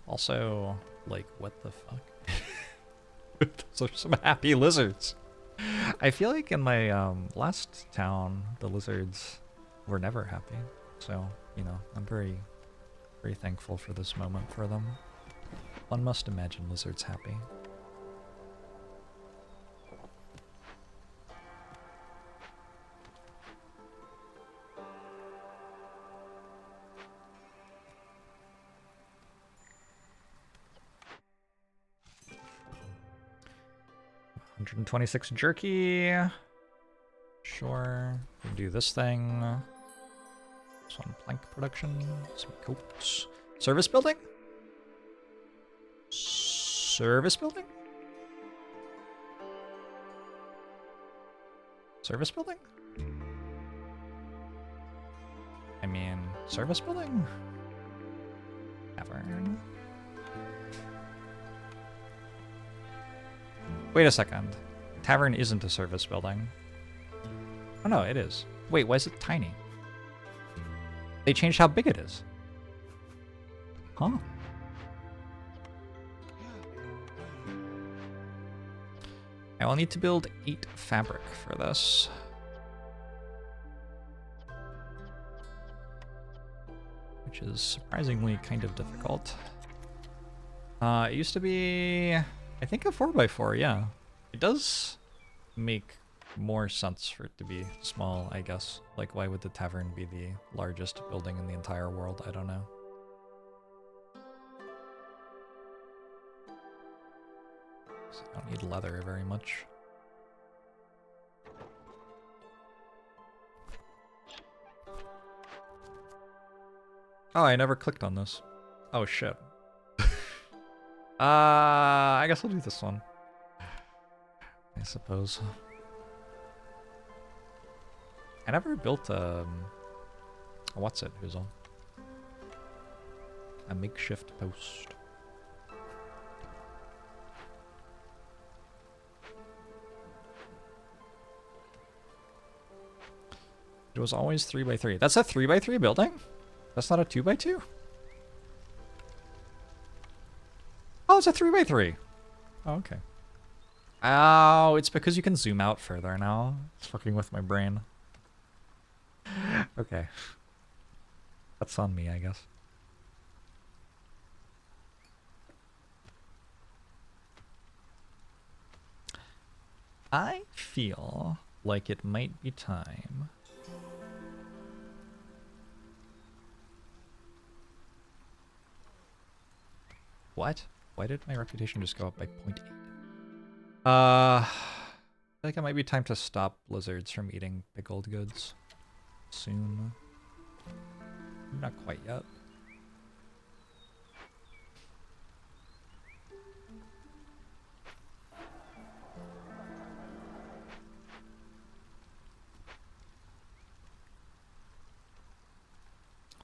Also, like, what the fuck? Those are some happy lizards. I feel like in my last town, the lizards were never happy. So, you know, I'm very thankful for this moment for them. One must imagine lizards happy. $126 jerky. Sure. We'll do this thing. Some plank production. Some coats. Service building? Service building? Service building? I mean, Service building? Tavern. Wait a second. Tavern isn't a service building. Oh no, it is. Wait, why is it tiny? They changed how big it is. Huh? I will need to build 8 fabric for this. Which is surprisingly kind of difficult. It used to be, I think, a 4x4, yeah. It does make more sense for it to be small, I guess. Like, why would the tavern be the largest building in the entire world? I don't know. So I don't need leather very much. Oh, I never clicked on this. Oh, shit. I guess I'll do this one. I suppose. I never built what's it, Hoozle? A makeshift post. It was always 3x3. That's a 3x3 building? That's not a 2x2? Oh, it's a 3x3. Oh, okay. Oh, it's because you can zoom out further now. It's fucking with my brain. Okay. That's on me, I guess. I feel like it might be time. What? Why did my reputation just go up by 0.8? I feel like it might be time to stop lizards from eating pickled goods soon. Not quite yet.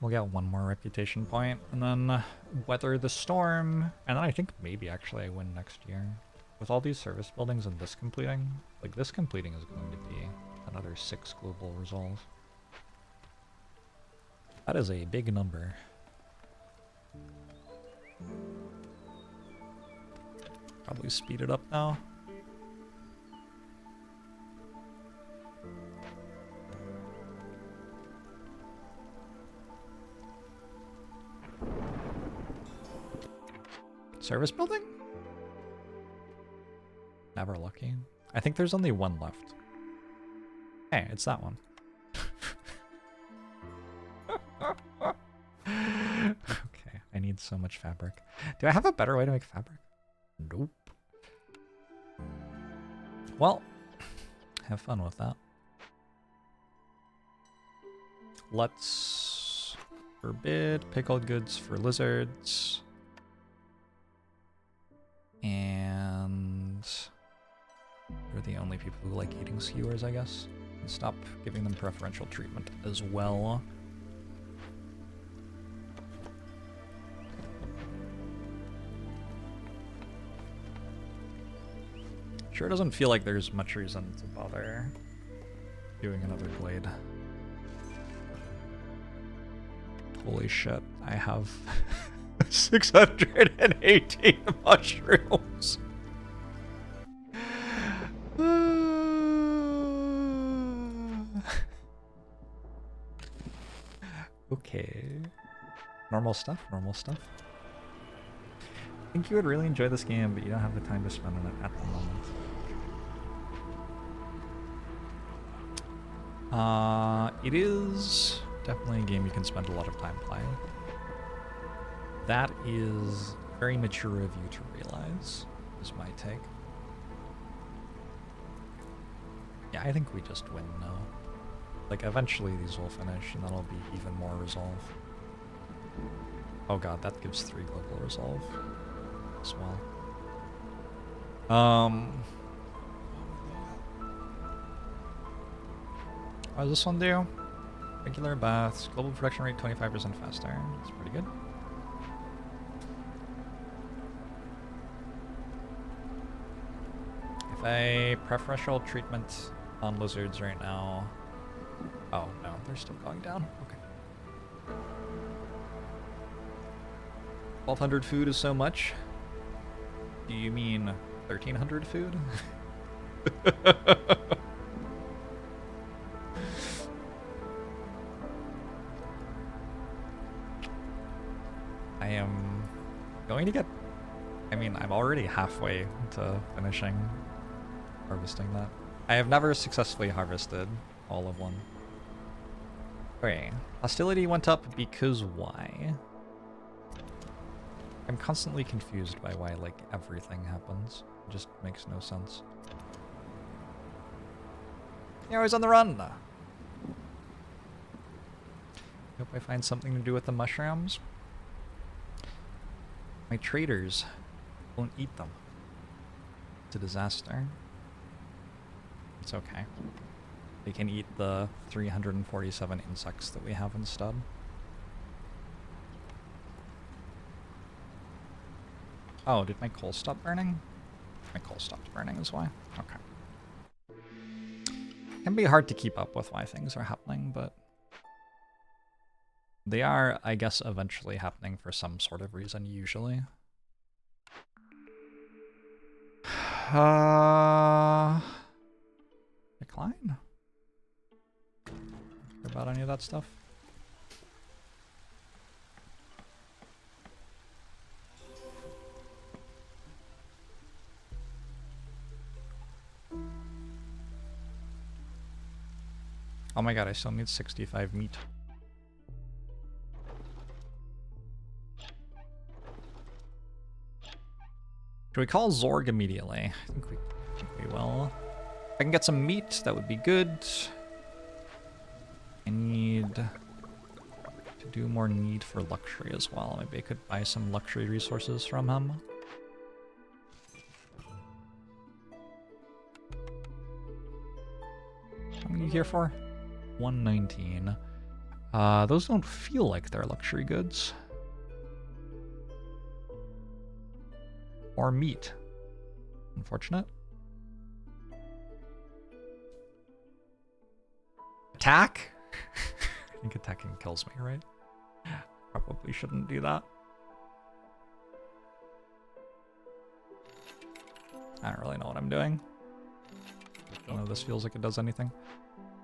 We'll get one more reputation point, and then weather the storm, and then I think maybe actually I win next year. With all these service buildings and this completing, like this completing is going to be another 6 global resolve. That is a big number. Probably speed it up now. Service building? Never lucky. I think there's only one left. Hey, it's that one. Okay, I need so much fabric. Do I have a better way to make fabric? Nope. Well, have fun with that. Let's forbid pickled goods for lizards. And they're the only people who like eating skewers, I guess. And stop giving them preferential treatment as well. Sure doesn't feel like there's much reason to bother doing another glade. Holy shit, I have 618 mushrooms. Okay. Normal stuff, normal stuff. I think you would really enjoy this game, but you don't have the time to spend on it at the moment. It is definitely a game you can spend a lot of time playing. That is very mature of you to realize, is my take. Yeah, I think we just win now. Like, eventually these will finish, and that'll be even more resolve. Oh god, that gives 3 global resolve as well. What does this one do? Regular baths, global production rate 25% faster. That's pretty good. If I preferential treatment on lizards right now... Oh, no, they're still going down. Okay. 1,200 food is so much? Do you mean 1,300 food? I am going to get... I mean, I'm already halfway to finishing harvesting that. I have never successfully harvested all of one. Okay, hostility went up because why? I'm constantly confused by why, like, everything happens. It just makes no sense. You're always on the run! Hope I find something to do with the mushrooms. My traders won't eat them. It's a disaster. It's okay. They can eat the 347 insects that we have instead. Oh, did my coal stop burning? My coal stopped burning is why. Okay. Can be hard to keep up with why things are happening, but they are, I guess, eventually happening for some sort of reason, usually. Decline? Care about any of that stuff? Oh my god, I still need 65 meat. Should we call Zorg immediately? I think we will. If I can get some meat, that would be good. I need to do more need for luxury as well. Maybe I could buy some luxury resources from him. How many are you here for? 119. Those don't feel like they're luxury goods. Or meat. Unfortunate. Attack? I think attacking kills me, right? Probably shouldn't do that. I don't really know what I'm doing. I don't know if this feels like it does anything.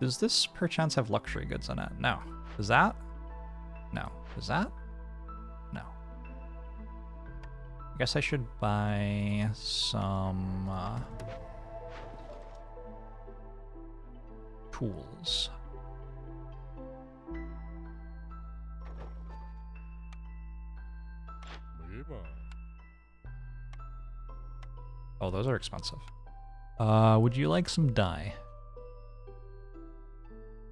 Does this perchance have luxury goods in it? No. Does that? No. Does that? No. I guess I should buy some tools. Oh, those are expensive. Would you like some dye?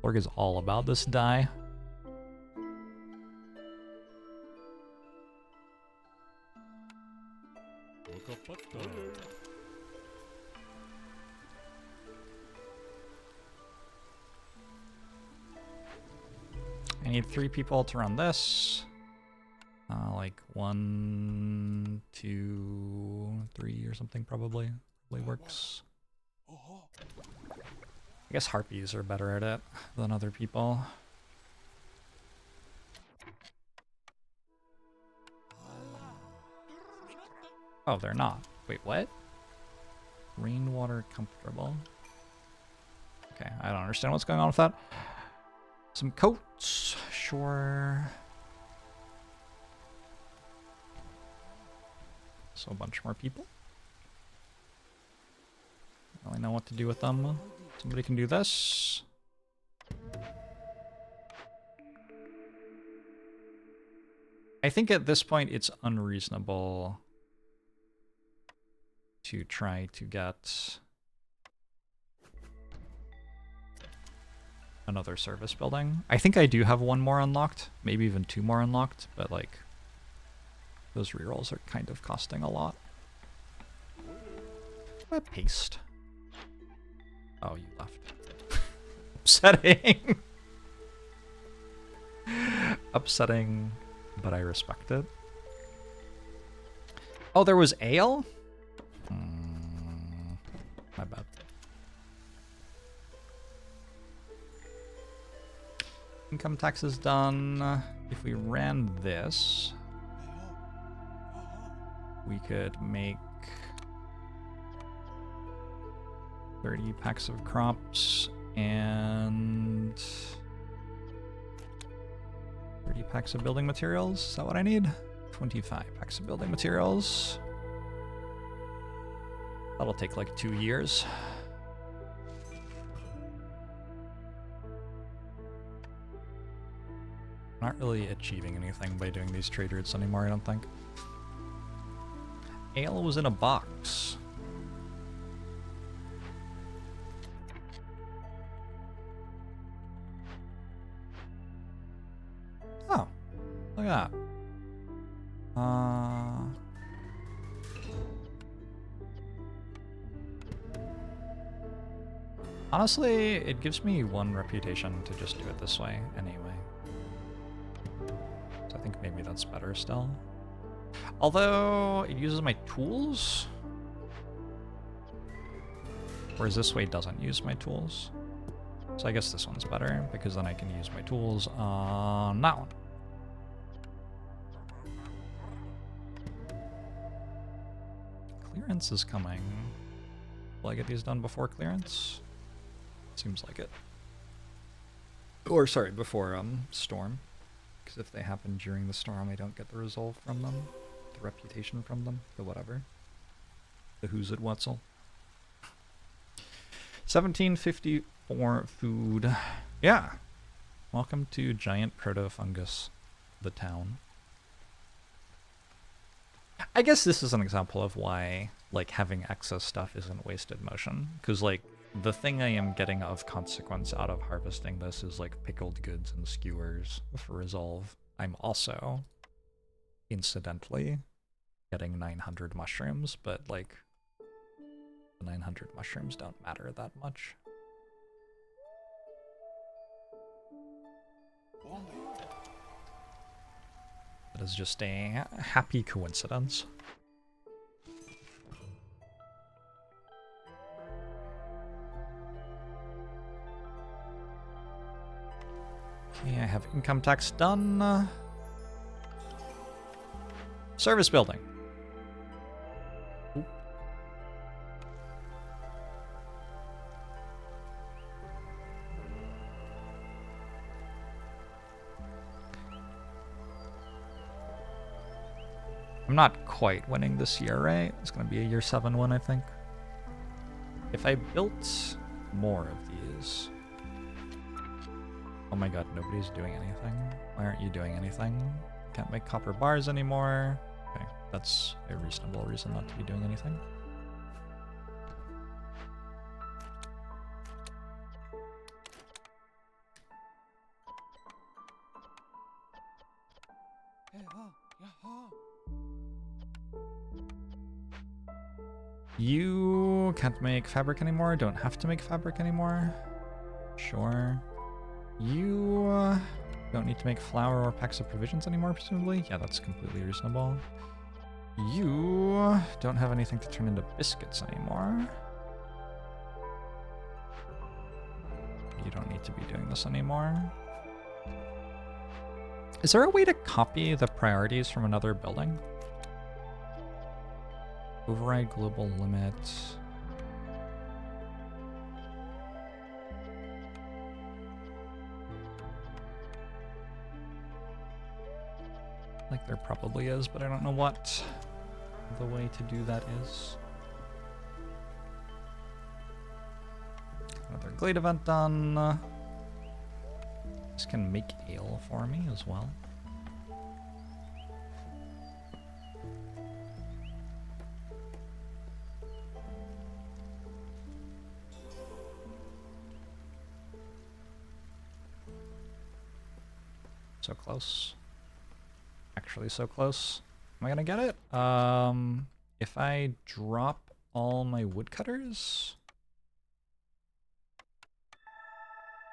Org is all about this dye. I need 3 people to run this. Like 1, 2, 3 or something probably. Probably works. I guess harpies are better at it than other people. Oh, they're not. Wait, what? Rainwater comfortable. Okay, I don't understand what's going on with that. Some coats, sure. So a bunch more people. Don't really know what to do with them. Somebody can do this. I think at this point it's unreasonable to try to get another service building. I think I do have 1 more unlocked, maybe even 2 more unlocked, but like those rerolls are kind of costing a lot. What paste? Oh, you left. Upsetting. upsetting, but I respect it. Oh, there was ale? My bad. Income tax is done. If we ran this, we could make 30 packs of crops and 30 packs of building materials. Is that what I need? 25 packs of building materials. That'll take like 2 years. Not really achieving anything by doing these trade routes anymore, I don't think. Ale was in a box. Oh, look at that. Honestly, it gives me 1 reputation to just do it this way anyway. So I think maybe that's better still. Although, it uses my tools? Whereas this way doesn't use my tools. So I guess this one's better, because then I can use my tools on that one. Clearance is coming. Will I get these done before clearance? Seems like it. Or sorry, before storm. Because if they happen during the storm, I don't get the resolve from them. The reputation from them. The whatever. The who's it what's'll. 1754 food. Yeah. Welcome to Giant Proto-Fungus, the town. I guess this is an example of why, like, having excess stuff isn't wasted motion. Because, like, the thing I am getting of consequence out of harvesting this is, like, pickled goods and skewers for resolve. I'm also, incidentally, getting 900 mushrooms, but, like, the 900 mushrooms don't matter that much. That is just a happy coincidence. Okay, I have income tax done. Service building. Oop. I'm not quite winning this year, right? It's going to be a year 7 one, I think. If I built more of these... Oh my god, nobody's doing anything. Why aren't you doing anything? Can't make copper bars anymore. Okay, that's a reasonable reason not to be doing anything. You can't make fabric anymore, don't have to make fabric anymore. Sure. You don't need to make flour or packs of provisions anymore, presumably. Yeah, that's completely reasonable. You don't have anything to turn into biscuits anymore. You don't need to be doing this anymore. Is there a way to copy the priorities from another building? Override global limit. Like there probably is, but I don't know what the way to do that is. Another Glade event done. This can make ale for me as well. So close. Actually so close. Am I gonna get it? If I drop all my woodcutters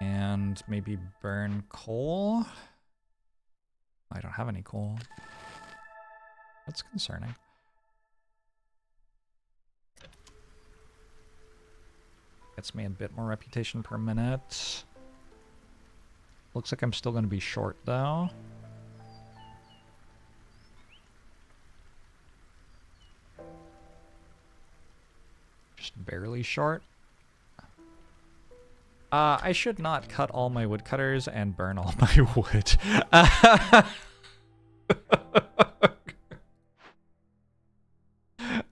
and maybe burn coal, I don't have any coal. That's concerning. Gets me a bit more reputation per minute. Looks like I'm still going to be short, though. Just barely short. I should not cut all my woodcutters and burn all my wood.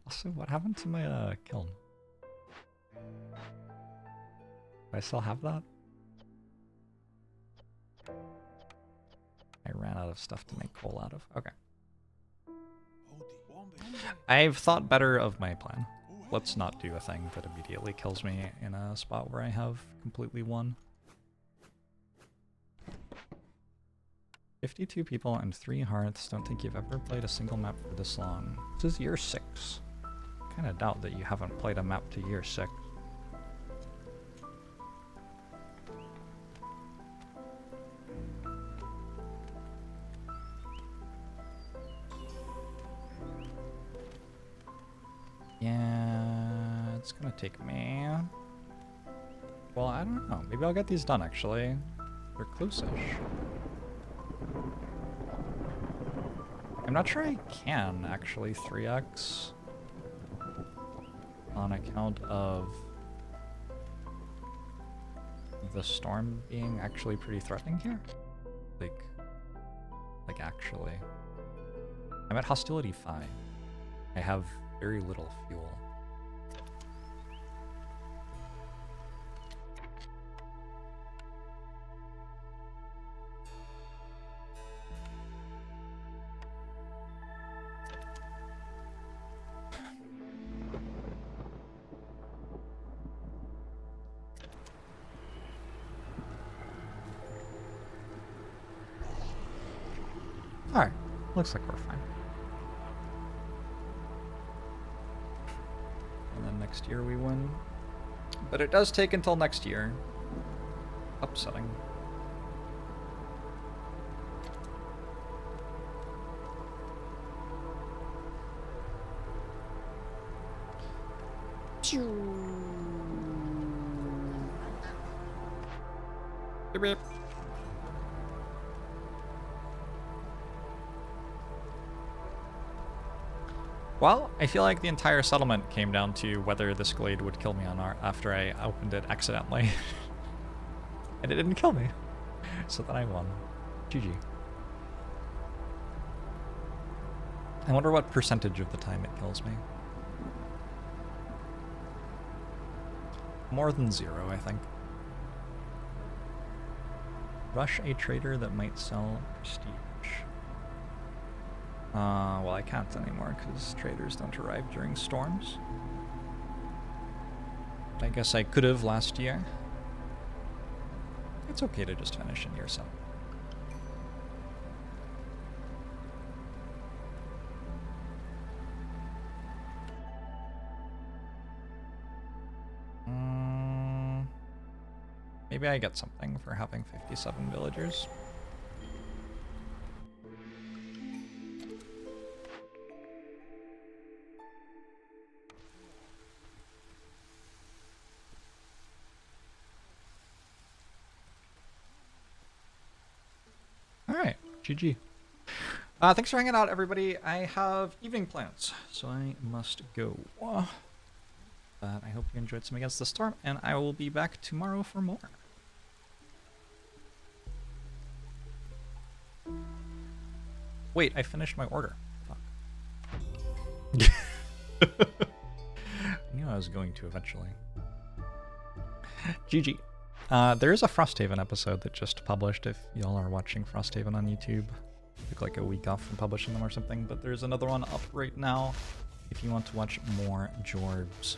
Also, what happened to my kiln? Do I still have that? I ran out of stuff to make coal out of. Okay. I've thought better of my plan. Let's not do a thing that immediately kills me in a spot where I have completely won. 52 people and 3 hearths. Don't think you've ever played a single map for this long. This is year 6. Kinda doubt that you haven't played a map to year 6. Yeah, it's gonna take me... Well, I don't know. Maybe I'll get these done, actually. They're close-ish. I'm not sure I can, actually, 3x. On account of... the storm being actually pretty threatening here. Like actually. I'm at hostility 5. I have very little fuel. Alright, looks like we're fine. And then next year we win. But it does take until next year. Upsetting. Beep beep. Well, I feel like the entire settlement came down to whether this glade would kill me on after I opened it accidentally. And it didn't kill me. So then I won. GG. I wonder what percentage of the time it kills me. More than 0, I think. Rush a trader that might sell prestige. Well, I can't anymore because traders don't arrive during storms. I guess I could have last year. It's okay to just finish in year 7. Maybe I get something for having 57 villagers. Alright, GG. Thanks for hanging out, everybody. I have evening plans, so I must go. But I hope you enjoyed some Against the Storm, and I will be back tomorrow for more. Wait, I finished my order. Fuck. I knew I was going to eventually. GG. There is a Frosthaven episode that just published if y'all are watching Frosthaven on YouTube. Took like a week off from publishing them or something, but there's another one up right now if you want to watch more Jorbs.